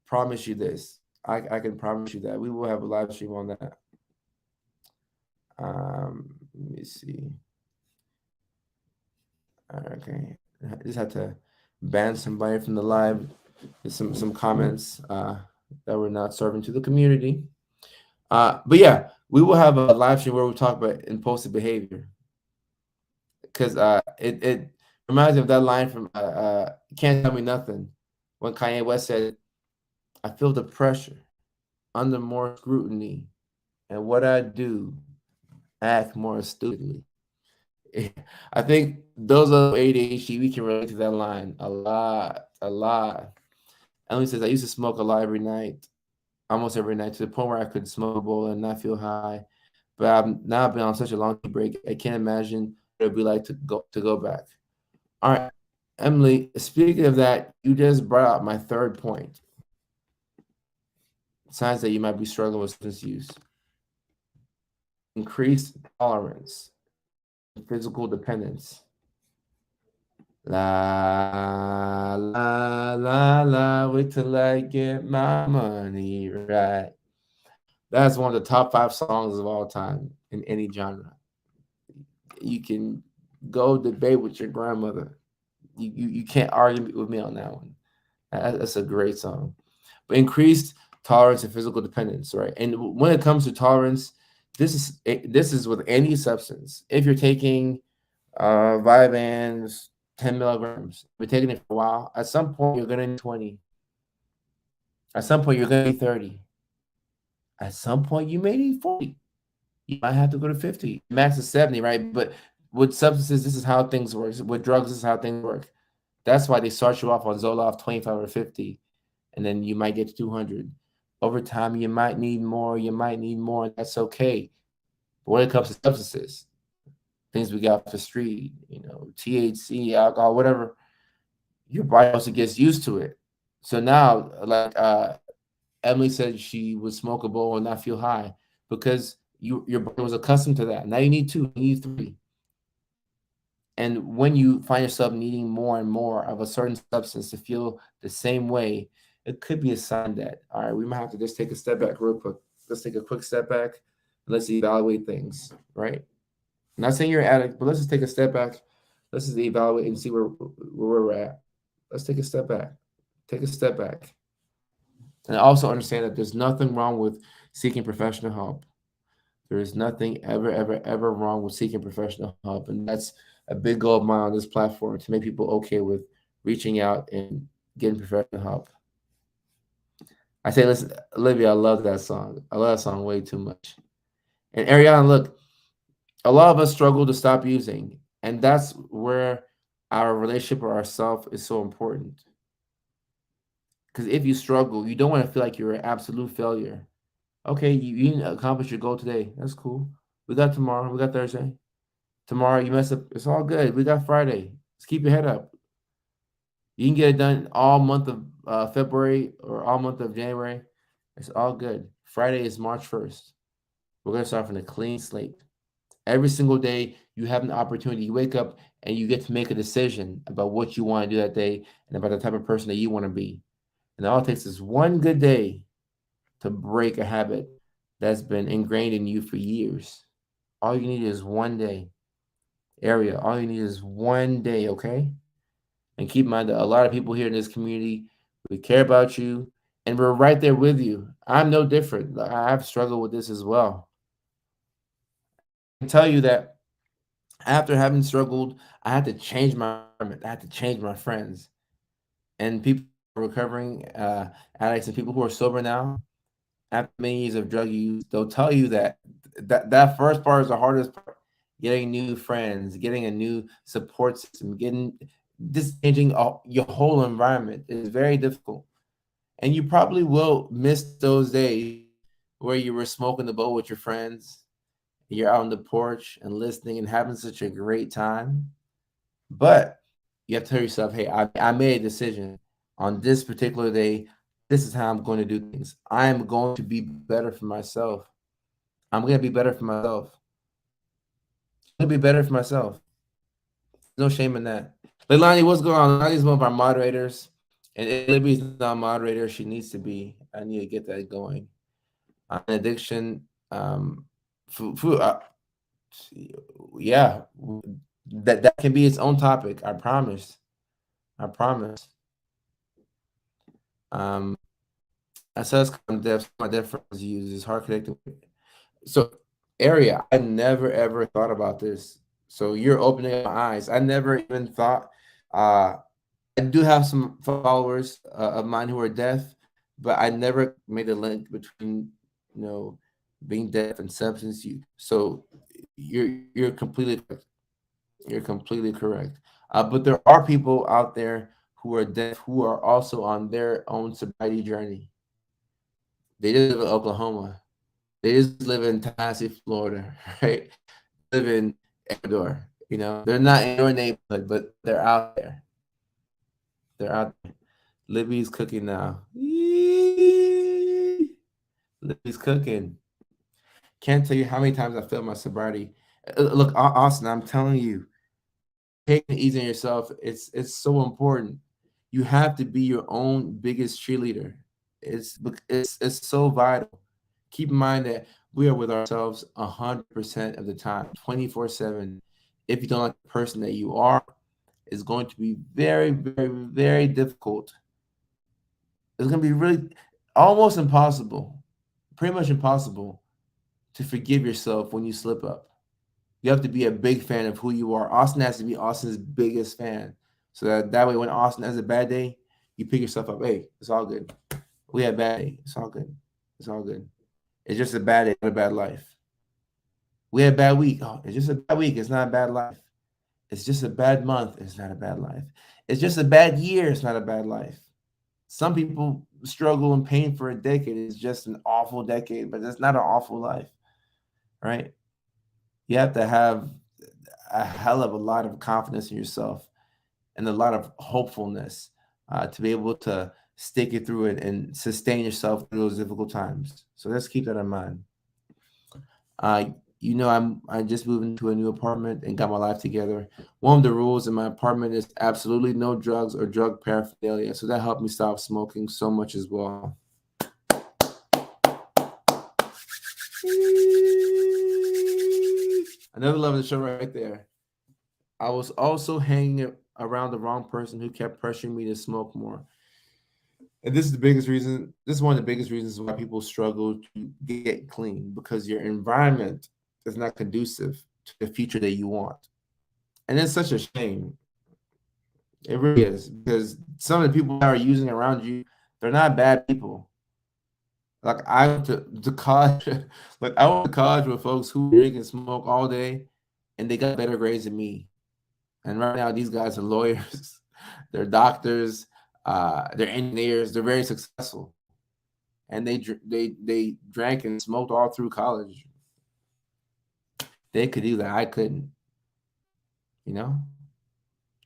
promise you this. I can promise you that we will have a live stream on that. Let me see. Okay, I just had to ban somebody from the live. There's some comments that were not serving to the community. But yeah, we will have a live stream where we talk about impulsive behavior because it reminds me of that line from "Can't Tell Me Nothing" when Kanye West said, "I feel the pressure under more scrutiny, and what I do, act more stupidly." I think those are ADHD. We can relate to that line a lot, a lot. Emily says, I used to smoke a lot every night, almost every night, to the point where I could smoke a bowl and not feel high. But I've been on such a long break. I can't imagine what it'd be like to go back. All right, Emily. Speaking of that, you just brought out my third point. Signs that you might be struggling with substance use. Increased tolerance, physical dependence. La la la la, wait till I get my money right. That's one of the top 5 songs of all time in any genre. You can go debate with your grandmother. You can't argue with me on that one. That's a great song. But increased tolerance and physical dependence, right? And when it comes to tolerance, this is with any substance. If you're taking Vyvanse, 10 milligrams, you're taking it for a while. At some point, you're gonna need 20. At some point, you're gonna need 30. At some point, you may need 40. You might have to go to 50. Max is 70, right? But with substances, this is how things work. With drugs, this is how things work. That's why they start you off on Zoloft 25 or 50, and then you might get to 200. Over time, you might need more. You might need more. That's okay. But when it comes to substances, things we got off the street, THC, alcohol, whatever, your body also gets used to it. So now, like Emily said, she would smoke a bowl and not feel high because your body was accustomed to that. Now you need two, you need three. And when you find yourself needing more and more of a certain substance to feel the same way, it could be a sign that, all right, we might have to just take a step back real quick. Let's take a quick step back. Let's evaluate things, right? I'm not saying you're an addict, but let's just take a step back. Let's just evaluate and see where we're at. Let's take a step back. Take a step back. And also understand that there's nothing wrong with seeking professional help. There is nothing ever, ever, ever wrong with seeking professional help. And that's a big goal of mine on this platform, to make people okay with reaching out and getting professional help. I say, listen, Olivia, I love that song. I love that song way too much. And Ariana, look, a lot of us struggle to stop using. And that's where our relationship with ourselves is so important. Because if you struggle, you don't want to feel like you're an absolute failure. Okay, you didn't accomplish your goal today. That's cool. We got tomorrow. We got Thursday. Tomorrow you mess up. It's all good. We got Friday. Just keep your head up. You can get it done all month of February or all month of January. It's all good. Friday is March 1st. We're going to start from a clean slate. Every single day, you have an opportunity. You wake up and you get to make a decision about what you want to do that day and about the type of person that you want to be. And all it takes is one good day to break a habit that's been ingrained in you for years. All you need is one day. All you need is one day, okay? And keep in mind that a lot of people here in this community, we care about you, and we're right there with you. I'm no different. I've struggled with this as well. I can tell you that after having struggled, I had to change my environment. I had to change my friends. And people recovering addicts and people who are sober now, after many years of drug use, they'll tell you that first part is the hardest part. Getting new friends, getting a new support system, getting this changing your whole environment is very difficult. And you probably will miss those days where you were smoking the bowl with your friends, you're out on the porch and listening and having such a great time. But you have to tell yourself, hey, I made a decision on this particular day. This is how I'm going to do things. I am going to be better for myself. I'm going to be better for myself. I'm going to be better for myself. No shame in that. Leilani, what's going on? Leilani's one of our moderators. And if Libby's not a moderator, she needs to be. I need to get that going. Addiction, food, yeah, that can be its own topic. I promise. I promise. Assess depth. My difference uses hard connecting. So, area, I never ever thought about this. So you're opening my eyes. I never even thought. I do have some followers of mine who are deaf, but I never made a link between being deaf and substance use. So you're completely correct. You're completely correct. But there are people out there who are deaf who are also on their own sobriety journey. They just live in Oklahoma. They just live in Tallahassee, Florida, right? Live in Ecuador. They're not in your neighborhood, but they're out there. They're out there. Libby's cooking now. Libby's cooking. Can't tell you how many times I failed my sobriety. Look, Austin, I'm telling you, taking it easy on yourself, it's so important. You have to be your own biggest cheerleader. It's so vital. Keep in mind that we are with ourselves 100% of the time, 24/7. If you don't like the person that you are, it's going to be very, very, very difficult. It's going to be really almost impossible, pretty much impossible to forgive yourself when you slip up. You have to be a big fan of who you are. Austin has to be Austin's biggest fan. So that way when Austin has a bad day, you pick yourself up. Hey, it's all good. We had a bad day. It's all good. It's all good. It's just a bad day, not a bad life. We had a bad week. Oh, it's just a bad week. It's not a bad life. It's just a bad month. It's not a bad life. It's just a bad year. It's not a bad life. Some people struggle in pain for a decade. It's just an awful decade, but it's not an awful life, right? You have to have a hell of a lot of confidence in yourself and a lot of hopefulness to be able to stick it through it and sustain yourself through those difficult times. So let's keep that in mind. Uh, I just moved into a new apartment and got my life together. One of the rules in my apartment is absolutely no drugs or drug paraphernalia. So that helped me stop smoking so much as well. Another love of the show right there. I was also hanging around the wrong person who kept pressuring me to smoke more. And this is the biggest reason. This is one of the biggest reasons why people struggle to get clean because your environment is not conducive to the future that you want. And it's such a shame. It really is because some of the people that are using around you, they're not bad people. Like I went to college, like I went to college with folks who drink and smoke all day, and they got better grades than me. And right now, these guys are lawyers, they're doctors, they're engineers, they're very successful, and they drank and smoked all through college. They could do that. I couldn't, you know.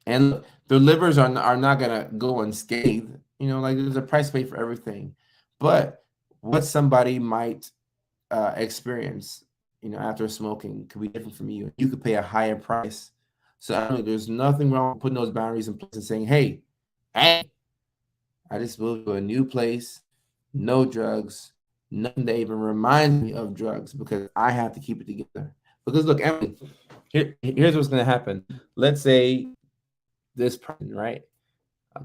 And look, their livers are not gonna go unscathed. Like there's a price paid for everything, but what somebody might experience, after smoking could be different from you. You could pay a higher price. So I mean, there's nothing wrong with putting those boundaries in place and saying, hey, I just moved to a new place, no drugs, nothing that even reminds me of drugs because I have to keep it together. Because look, Emily, here's what's going to happen. Let's say this person, right,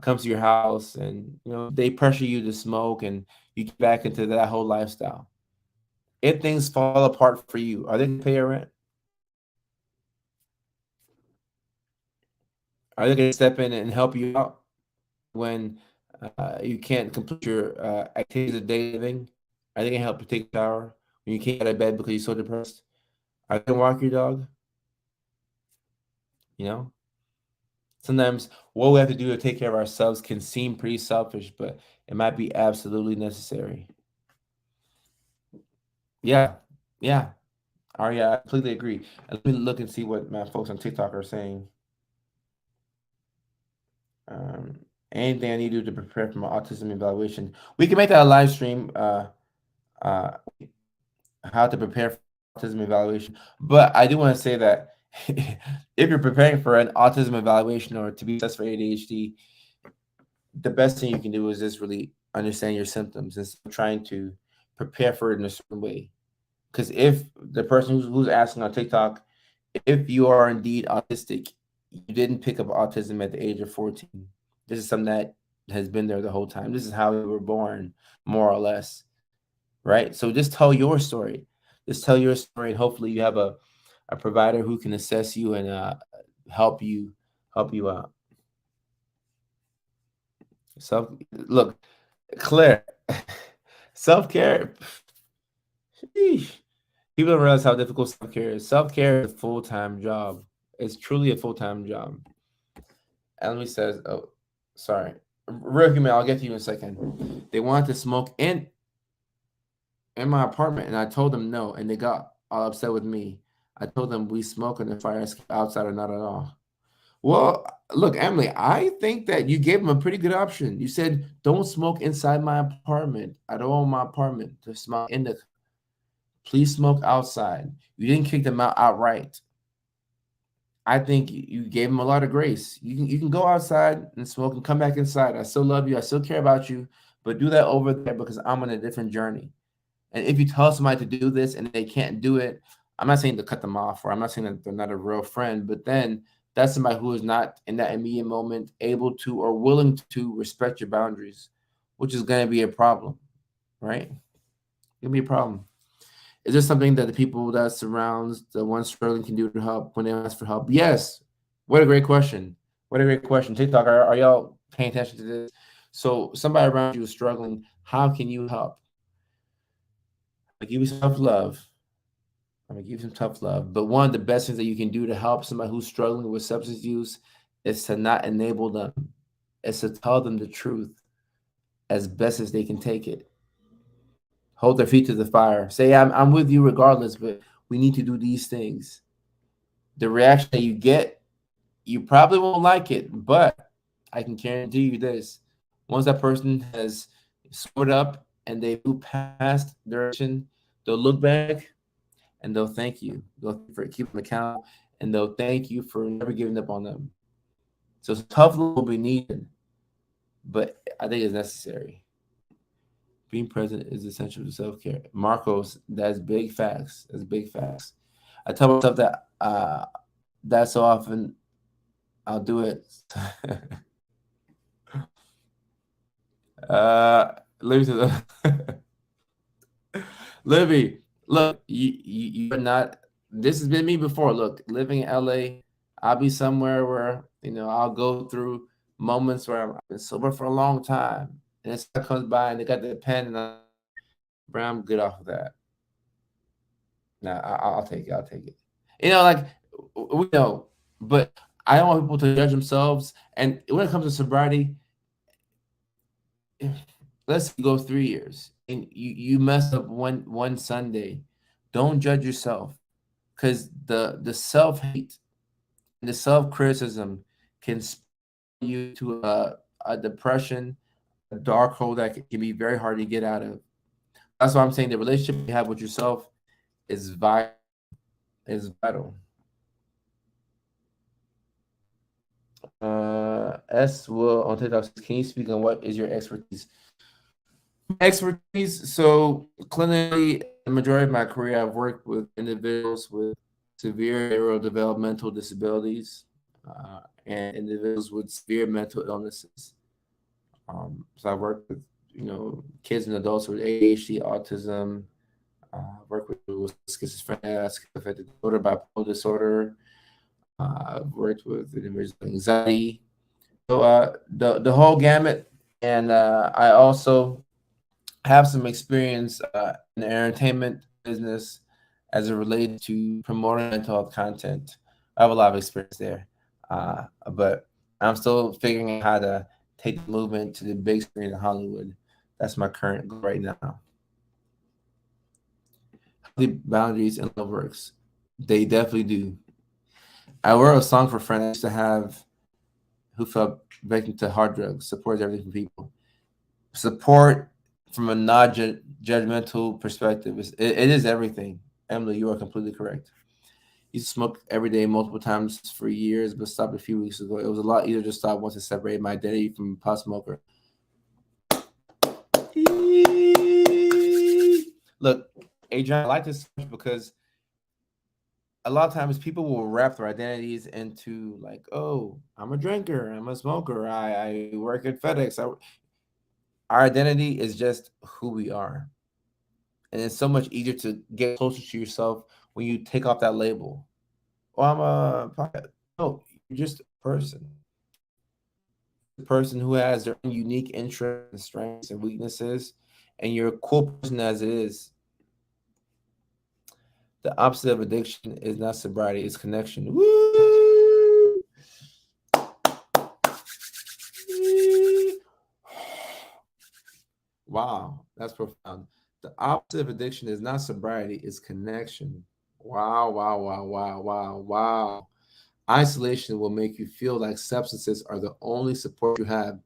comes to your house and they pressure you to smoke and you get back into that whole lifestyle. If things fall apart for you, are they going to pay your rent? Are they going to step in and help you out when you can't complete your activities of daily living? Are they going to help you take a shower when you can't get out of bed because you're so depressed? Are they going to walk your dog? Sometimes what we have to do to take care of ourselves can seem pretty selfish, but it might be absolutely necessary. Yeah, yeah. Arya, I completely agree. Let me look and see what my folks on TikTok are saying. Anything I need to do to prepare for my autism evaluation. We can make that a live stream. How to prepare for autism evaluation. But I do want to say that if you're preparing for an autism evaluation or to be assessed for ADHD, the best thing you can do is just really understand your symptoms and trying to prepare for it in a certain way. Because if the person who's asking on TikTok, if you are indeed autistic, you didn't pick up autism at the age of 14. This is something that has been there the whole time. This is how we were born, more or less. Right? So just tell your story. Just tell your story, and hopefully you have a provider who can assess you and help you out. Look, Claire, self-care. People don't realize how difficult self-care is. Self-care is a full-time job. It's truly a full-time job. Emily says, oh, sorry. Real human, I'll get to you in a second. They wanted to smoke in my apartment, and I told them no, and they got all upset with me. I told them we smoke in the fire escape outside or not at all. Well, look, Emily, I think that you gave them a pretty good option. You said, don't smoke inside my apartment. I don't want my apartment to smoke in the. Please smoke outside. You didn't kick them out outright. I think you gave them a lot of grace. You can go outside and smoke and come back inside. I still love you. I still care about you, but do that over there because I'm on a different journey. And if you tell somebody to do this and they can't do it, I'm not saying to cut them off, or I'm not saying that they're not a real friend, but then that's somebody who is not in that immediate moment able to or willing to respect your boundaries, which is going to be a problem, right? It'll be a problem. Is there something that the people that surrounds the one struggling can do to help when they ask for help? Yes. What a great question. What a great question. TikTok, are y'all paying attention to this? So somebody around you is struggling. How can you help? I give you some tough love. I'm gonna give you some tough love. But one of the best things that you can do to help somebody who's struggling with substance use is to not enable them. It's to tell them the truth as best as they can take it. Hold their feet to the fire. Say, I'm with you regardless, but we need to do these things. The reaction that you get, you probably won't like it, but I can guarantee you this. Once that person has scored up and they move past their action, they'll look back and they'll thank you. They'll thank you for keeping them accountable, and they'll thank you for never giving up on them. So tough love will be needed, but I think it's necessary. Being present is essential to self care. Marcos, that's big facts. That's big facts. I tell myself that so often I'll do it. Libby, Libby, look, you're not. This has been me before. Look, living in LA, I'll be somewhere where I'll go through moments where I've been sober for a long time, and this guy comes by and they got the pen, and I'm good off of that. Nah, I'll take it. I'll take it. Like we know, but I don't want people to judge themselves. And when it comes to sobriety, let's go 3 years and you mess up one Sunday. Don't judge yourself, because the self hate and the self criticism can spur you to a depression, a dark hole that can be very hard to get out of. That's why I'm saying the relationship you have with yourself is vital. Is vital. S will on TikTok says, can you speak on what is your expertise? Expertise. So clinically, the majority of my career, I've worked with individuals with severe neurodevelopmental disabilities and individuals with severe mental illnesses. So I work with kids and adults with ADHD, autism. Work with schizophrenia, schizoaffective disorder, bipolar disorder. I've worked with individuals with anxiety. So the whole gamut, and I also have some experience in the entertainment business as it relates to promoting mental health content. I have a lot of experience there, but I'm still figuring out how to take the movement to the big screen in Hollywood. That's my current goal right now. The boundaries and love works. They definitely do. I wrote a song for a friend I used to have who felt victim to hard drugs. Supports everything from people. Support from a non-judgmental perspective it is everything. Emily, you are completely correct. You smoke every day multiple times for years, but stopped a few weeks ago. It was a lot easier to stop once I separated my identity from pot smoker. Look, Adrian, I like this because a lot of times people will wrap their identities into like, oh, I'm a drinker, I'm a smoker, I work at FedEx. Our identity is just who we are. And it's so much easier to get closer to yourself when you take off that label. Oh, I'm a no, you're just a person. A person who has their own unique interests and strengths and weaknesses, and you're a cool person as it is. The opposite of addiction is not sobriety, it's connection. Woo! Wow, that's profound. The opposite of addiction is not sobriety, it's connection. Wow, wow, wow, wow, wow, wow. Isolation will make you feel like substances are the only support you have.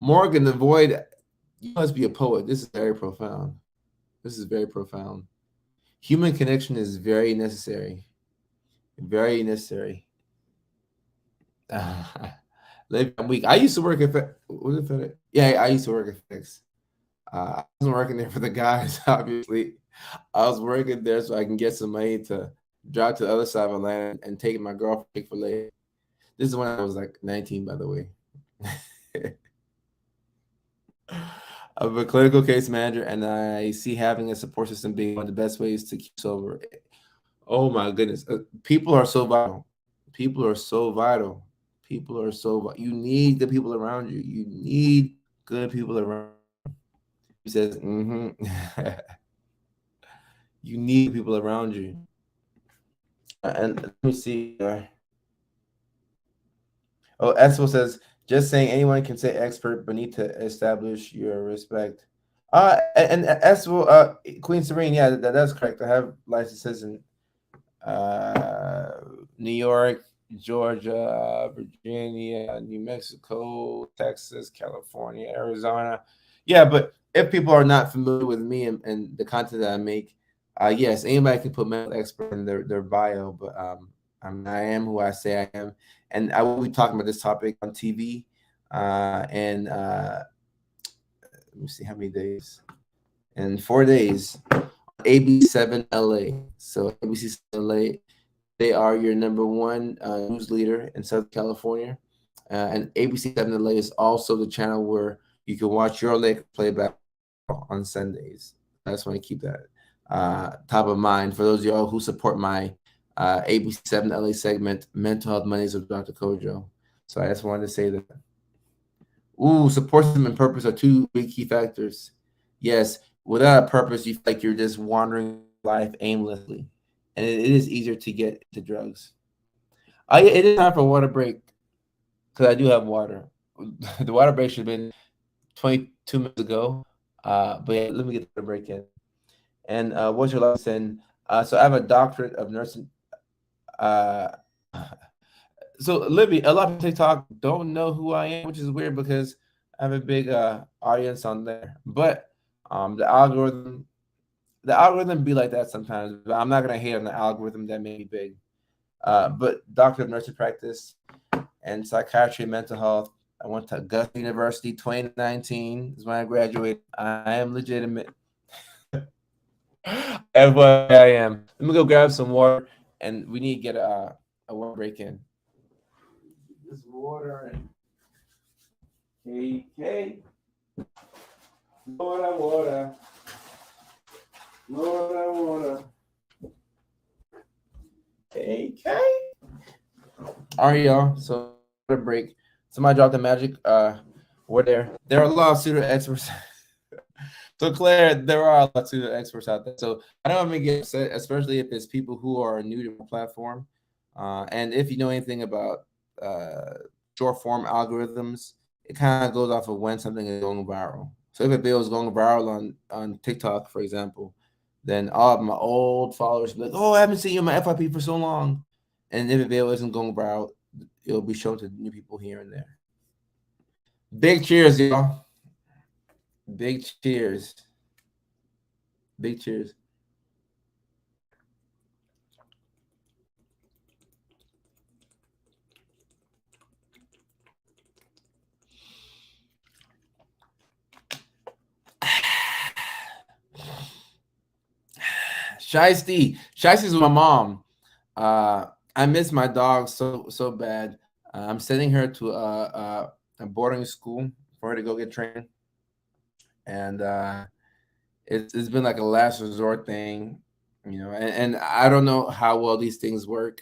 Morgan, the void, you must be a poet. This is very profound. This is very profound. Human connection is very necessary. Very necessary. I'm weak. I used to work at was it FedEx? Yeah, I used to work at FedEx. I wasn't working there for the guys, obviously. I was working there so I can get some money to drive to the other side of Atlanta and take my girlfriend to Chick-fil-A. This is when I was like 19, by the way. I'm a clinical case manager, and I see having a support system being one of the best ways to keep sober. Oh my goodness, people are so vital. People are so vital. People are so vital. You need the people around you. You need good people around. He says, you need people around you. And let me see. Oh, Espo says, just saying anyone can say expert, but need to establish your respect. And Espo, Queen Serene, yeah, that's correct. I have licenses in New York, Georgia, Virginia, New Mexico, Texas, California, Arizona. Yeah, but if people are not familiar with me and the content that I make, yes, anybody can put medical expert in their bio, but I am who I say I am, and I will be talking about this topic on TV. And let me see how many days. In 4 days, AB7 LA. So ABC7 LA, they are your number one news leader in Southern California. And ABC7 LA is also the channel where you can watch your Lakers play back on Sundays. I just want to keep that top of mind for those of y'all who support my ABC7 LA segment, Mental Health Mondays with Dr. Kojo. So I just wanted to say that. Ooh, support system and purpose are two big key factors. Yes, without a purpose, you feel like you're just wandering life aimlessly, and it is easier to get into drugs. It is time for a water break because I do have water. The water break should have been 22 minutes ago, but yeah, let me get the break in. And what's your license in? So I have a doctorate of nursing. Uh, so Libby, a lot of TikTok don't know who I am, which is weird because I have a big audience on there. But the algorithm be like that sometimes. But I'm not gonna hate on the algorithm that made me big. But doctor of nursing practice and psychiatry and mental health. I went to Augusta University 2019 is when I graduated. I am legitimate. That's what I am. Let me go grab some water, and we need to get a water break in. This water and KK. Water. Water. KK. All right, y'all. So water break. Somebody dropped the magic. We're there. There are a lot of pseudo experts. So Claire, there are a lot of pseudo experts out there. So I don't want to get upset, especially if it's people who are new to the platform. And if you know anything about short form algorithms, it kind of goes off of when something is going viral. So if a video is going viral on TikTok, for example, then all of my old followers will be like, "Oh, I haven't seen you on my FYP for so long." And if a video isn't going viral, it'll be shown to new people here and there. Big cheers, y'all. Big cheers. Big cheers. Shiesty's my mom. I miss my dog so bad. I'm sending her to a boarding school for her to go get trained, and it's been like a last resort thing, And I don't know how well these things work.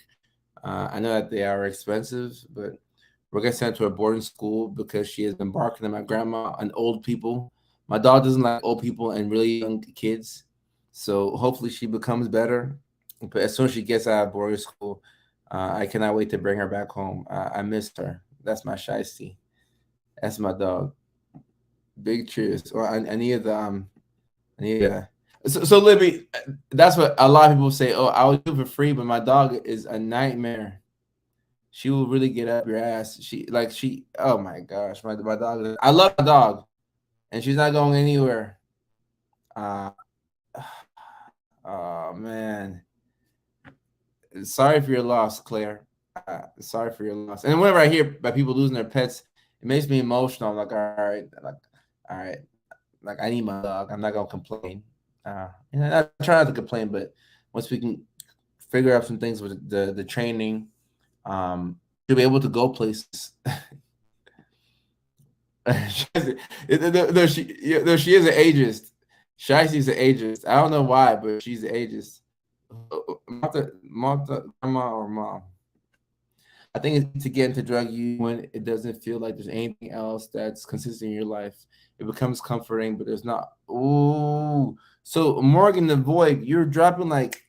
I know that they are expensive, but we're gonna send her to a boarding school because she has been barking at my grandma and old people. My dog doesn't like old people and really young kids, so hopefully she becomes better. But as soon as she gets out of boarding school, I cannot wait to bring her back home. I missed her. That's my Shiesty. That's my dog. Big cheers. Or I need the yeah. So Libby, that's what a lot of people say. Oh, I would do it for free, but my dog is a nightmare. She will really get up your ass. Oh my gosh, my dog. I love my dog, and she's not going anywhere. Uh, oh man, sorry for your loss, Claire. Sorry for your loss. And whenever I hear about people losing their pets, it makes me emotional. I'm like, all right, like I need my dog. I'm not gonna complain. I try not to complain, but once we can figure out some things with the training, to be able to go places. She is an ageist. Shicey's an ageist. I don't know why, but she's an ageist. Martha, grandma or mom. I think it's to get into drug use when it doesn't feel like there's anything else that's consistent in your life. It becomes comforting, but there's not. Ooh. So Morgan the Void, you're dropping like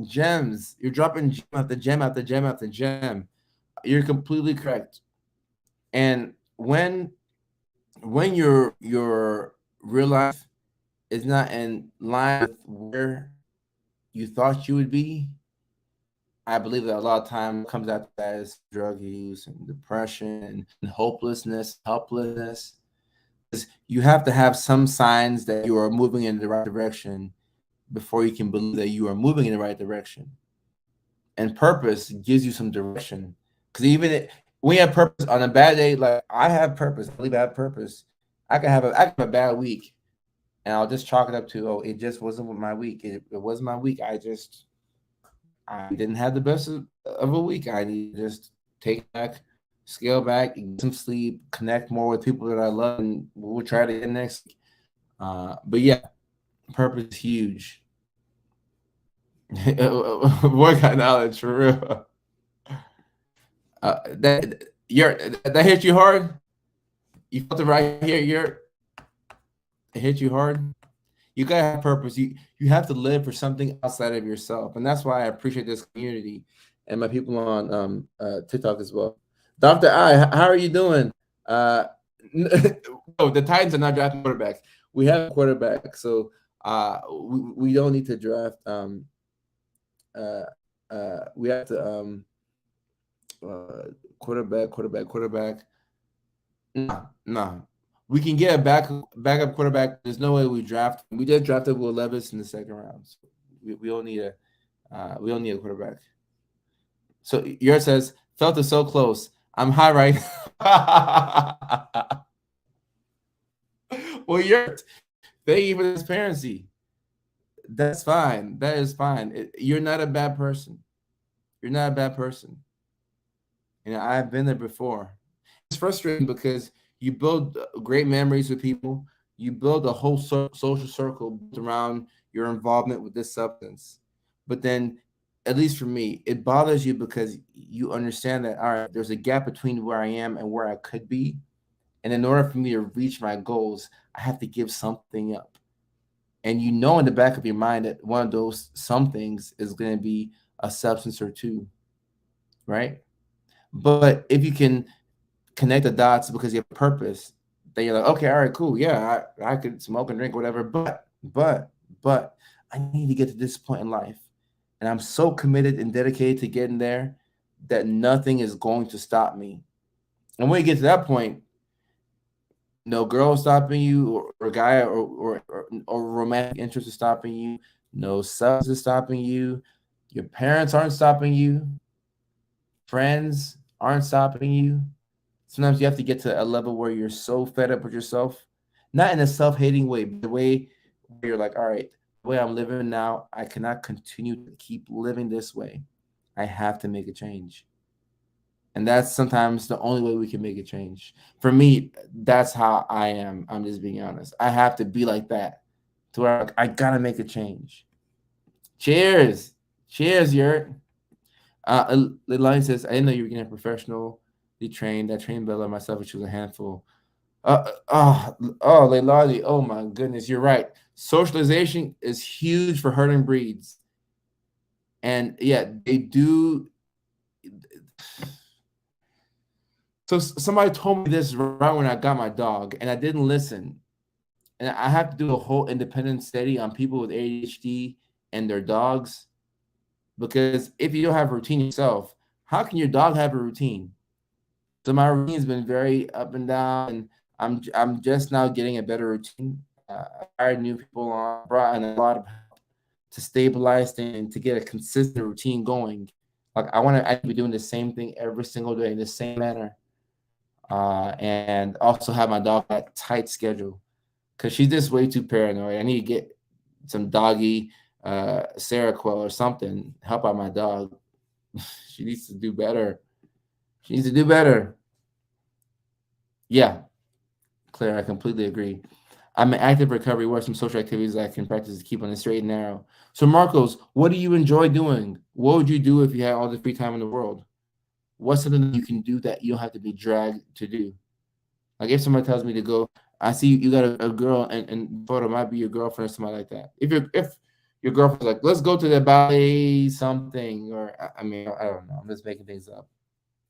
gems. You're dropping gem after gem after gem after gem. You're completely correct. And when your real life is not in line with where you thought you would be, I believe that a lot of time comes after that is drug use and depression and hopelessness, helplessness. Because you have to have some signs that you are moving in the right direction before you can believe that you are moving in the right direction. And purpose gives you some direction. Because when you have purpose on a bad day, like I have purpose, I believe I have purpose. I can have a bad week, and I'll just chalk it up to, oh, it just wasn't my week. It wasn't my week. I didn't have the best of a week. I need to just take back, scale back, get some sleep, connect more with people that I love, and we'll try it again next week. But yeah, purpose is huge. Boy got knowledge for real. That hit you hard. You felt it right here. It hit you hard. You gotta have purpose. You have to live for something outside of yourself, and that's why I appreciate this community and my people on TikTok as well. Doctor I, how are you doing? Uh, no, the Titans are not drafting quarterbacks. We have a quarterback, so we don't need to draft. Uh, we have to quarterback. No. We can get a backup quarterback. There's no way we draft. We just drafted Will Levis in the second round. So we don't need a quarterback. So yours says felt it so close. I'm high right. Well, thank you for transparency. That's fine. That is fine. You're not a bad person. You're not a bad person. I've been there before. It's frustrating because you build great memories with people. You build a whole social circle around your involvement with this substance. But then, at least for me, it bothers you because you understand that, all right, there's a gap between where I am and where I could be. And in order for me to reach my goals, I have to give something up. And you know in the back of your mind that one of those some things is going to be a substance or two, right? But if you can connect the dots because you have a purpose, then you're like, okay, all right, cool. Yeah, I could smoke and drink, whatever. But I need to get to this point in life. And I'm so committed and dedicated to getting there that nothing is going to stop me. And when you get to that point, no girl stopping you, or guy, or romantic interest is stopping you. No substance is stopping you. Your parents aren't stopping you. Friends aren't stopping you. Sometimes you have to get to a level where you're so fed up with yourself, not in a self-hating way, but the way where you're like, all right, the way I'm living now, I cannot continue to keep living this way. I have to make a change. And that's sometimes the only way we can make a change. For me, that's how I am. I'm just being honest. I have to be like that to where I gotta make a change. Cheers. Cheers, Yurt. The line says, I didn't know you were getting professionally trained. I trained Bella myself, which was a handful. Leilani, oh my goodness, you're right. Socialization is huge for herding breeds. And yeah, they do. So somebody told me this right when I got my dog, and I didn't listen. And I have to do a whole independent study on people with ADHD and their dogs. Because if you don't have a routine yourself, how can your dog have a routine? So my routine has been very up and down, and I'm just now getting a better routine. I hired new people on, brought in a lot of help to stabilize and to get a consistent routine going. Like I be doing the same thing every single day in the same manner, and also have my dog that tight schedule. because she's just way too paranoid. I need to get some doggy Seroquel or something. Help out my dog. She needs to do better. She needs to do better. Yeah, Claire, I completely agree. I'm in active recovery. What are some social activities I can practice to keep on the straight and narrow? So, Marcos, what do you enjoy doing? What would you do if you had all the free time in the world? What's something that you can do that you don't have to be dragged to do? Like if somebody tells me to go, I see you got a girl and photo might be your girlfriend or something like that. If your girlfriend's like, let's go to the ballet something, or I mean, I don't know. I'm just making things up.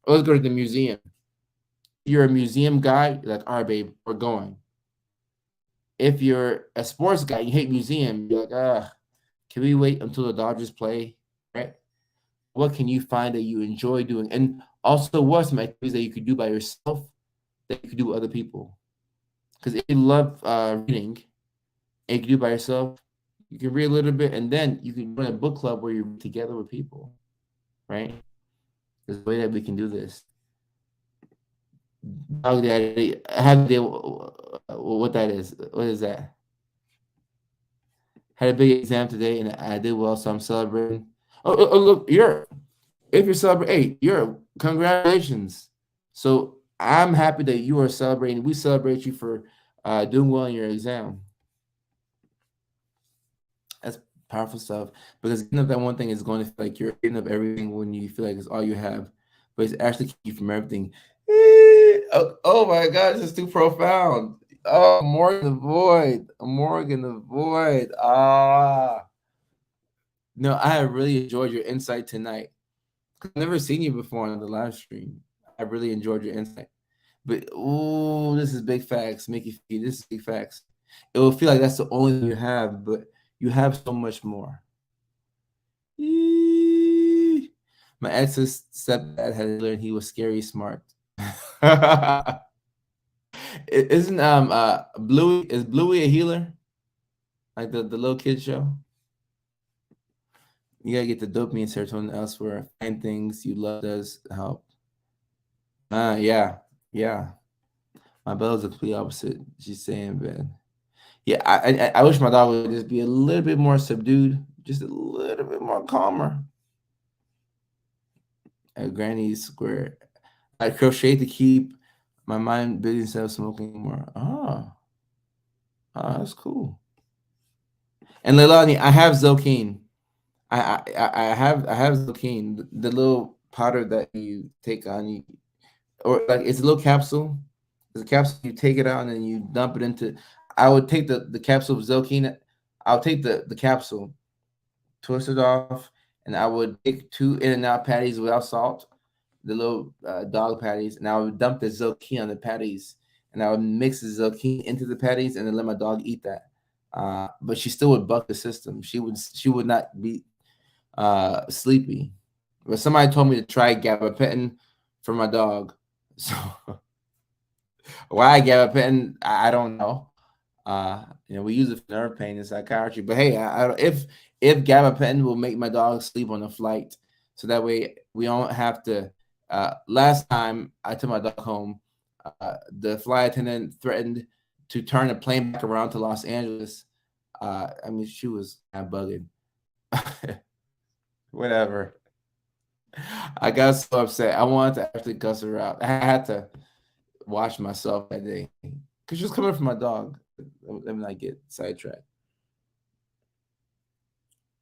Or let's go to the museum. You're a museum guy, you're like, all right, babe, we're going. If you're a sports guy, you hate museum, you're like, can we wait until the Dodgers play? Right? What can you find that you enjoy doing? And also, what are some activities that you could do by yourself that you could do with other people? Because if you love reading and you can do it by yourself, you can read a little bit and then you can run a book club where you're together with people, right? There's a way that we can do this. Dog Daddy, I have no idea what that is. What is that? Had a big exam today and I did well, so I'm celebrating. Oh, look, if you're celebrating, hey, congratulations. So I'm happy that you are celebrating. We celebrate you for doing well in your exam. That's powerful stuff because giving up that one thing is going to feel like you're giving up everything when you feel like it's all you have, but it's actually keep you from everything. Oh my God, this is too profound. Oh, Morgan the Void. Morgan the Void. No, I have really enjoyed your insight tonight. I've never seen you before on the live stream. I really enjoyed your insight. But oh, this is big facts. Mickey Fee, this is big facts. It will feel like that's the only thing you have, but you have so much more. Eee. My ex's stepdad had learned he was scary smart. Isn't Bluey is Bluey a healer? Like the little kid show? You gotta get the dopamine serotonin elsewhere. Find things you love does help. Yeah, yeah. My Bella's the complete opposite. She's saying, man. Yeah, I wish my dog would just be a little bit more subdued, just a little bit more calmer. At Granny's Square, I crochet to keep my mind busy instead of smoking more. That's cool. And Leilani, I have Zokine. I have Zokine, the little powder that you take on you, or like it's a little capsule. It's a capsule. You take it out and then you dump it into. I would take the capsule of Zokine. I'll take the capsule, twist it off, and I would take 2 In-N-Out patties without salt, the little dog patties, and I would dump the Zokine on the patties, and I would mix the Zokine into the patties, and then let my dog eat that. But she still would buck the system. She would not be sleepy. But somebody told me to try gabapentin for my dog. So why gabapentin, I don't know. We use it for nerve pain and psychiatry. But hey, if gabapentin will make my dog sleep on the flight, so that way we don't have to. Last time I took my dog home, the flight attendant threatened to turn the plane back around to Los Angeles. I mean, she was kind of bugging. Whatever. I got so upset. I wanted to actually cuss her out. I had to watch myself that day because she was coming from my dog. Let me not get sidetracked.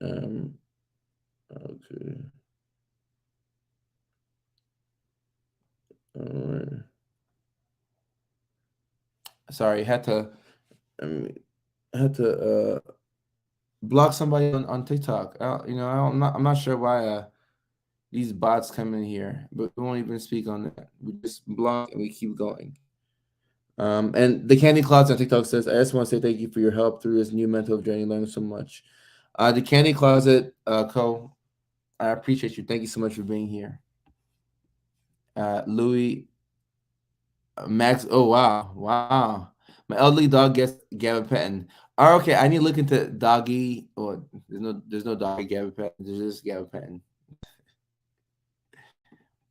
Okay. All right. Sorry, had to block somebody on TikTok. I'm not sure why these bots come in here, but we won't even speak on that. We just block and we keep going. And the Candy Closet on TikTok says, I just want to say thank you for your help through this new mental journey. Learned so much. The Candy Closet Co. I appreciate you. Thank you so much for being here. Louis Max. Oh wow. My elderly dog gets gabapentin. Oh, okay, I need to look into doggy. Or there's no doggy gabapentin. There's just gabapentin.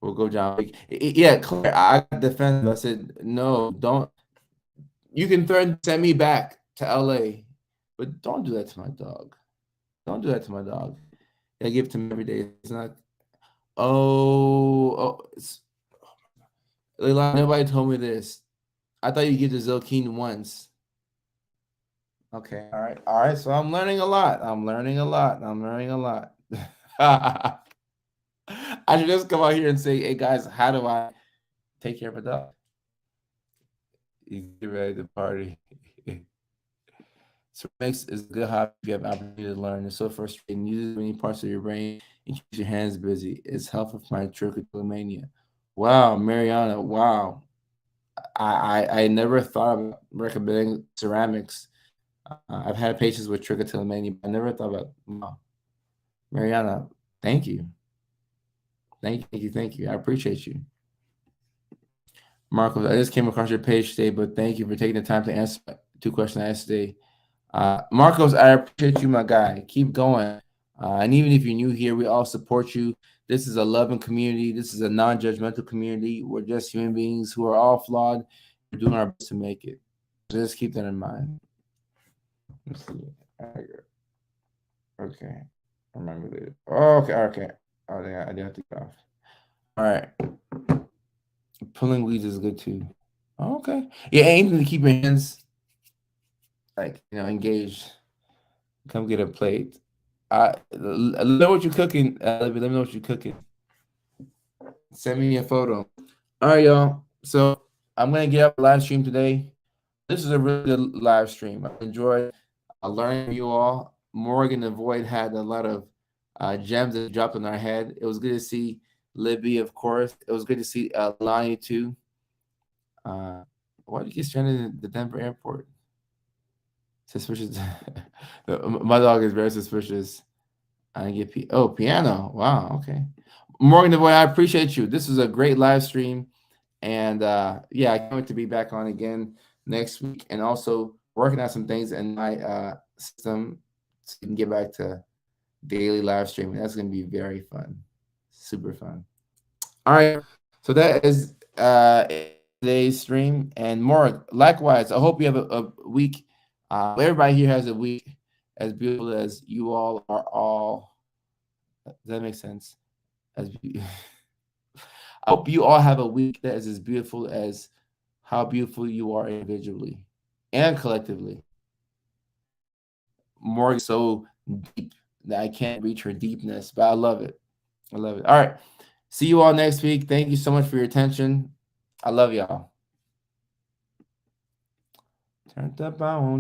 We'll go John. Yeah, Claire, I got defensive. I said no, don't. You can threaten to send me back to LA. But don't do that to my dog. Don't do that to my dog. I give it to him every day. It's not. It's, Leila, nobody told me this. I thought you give the Zilkeen once. Okay, all right. So I'm learning a lot. I'm learning a lot. I should just come out here and say, hey guys, how do I take care of a dog? You get ready to party. Ceramics is a good hobby if you have opportunity to learn. It's so frustrating. Use many parts of your brain and keeps your hands busy. It's helpful for my trichotillomania. Wow, Mariana, wow. I never thought about recommending ceramics. I've had patients with trichotillomania, but I never thought about, wow. Mariana, thank you. Thank you. I appreciate you. Marcos, I just came across your page today, but thank you for taking the time to answer 2 questions I asked today. Marcos, I appreciate you, my guy. Keep going. And even if you're new here, we all support you. This is a loving community. This is a non-judgmental community. We're just human beings who are all flawed. We're doing our best to make it. Just keep that in mind. Let's see. Okay. Remember this. Okay. Oh, yeah, I do have to get off. All right. Pulling weeds is good too. Okay. Yeah, anything to keep your hands engaged. Come get a plate. Let me know what you're cooking. Let me know what you're cooking. Send me a photo. All right, y'all. So I'm gonna get up a live stream today. This is a really good live stream. I enjoyed learning from you all. Morgan and Void had a lot of gems that dropped on our head. It was good to see Libby, of course. It was good to see Lonnie too. Why did you get stranded in the Denver airport? Suspicious. My dog is very suspicious. I get piano. Wow. Okay. Morgan DeVoy, I appreciate you. This was a great live stream. And yeah, I can't wait to be back on again next week and also working on some things in my system so we can get back to daily live streaming. That's going to be very fun. Super fun. All right. So that is today's stream. And more, likewise, I hope you have a week. Everybody here has a week as beautiful as you all are all. Does that make sense? I hope you all have a week that is as beautiful as how beautiful you are individually and collectively. Morgan so deep that I can't reach her deepness, but I love it. All right. See you all next week. Thank you so much for your attention. I love y'all. Turn that on.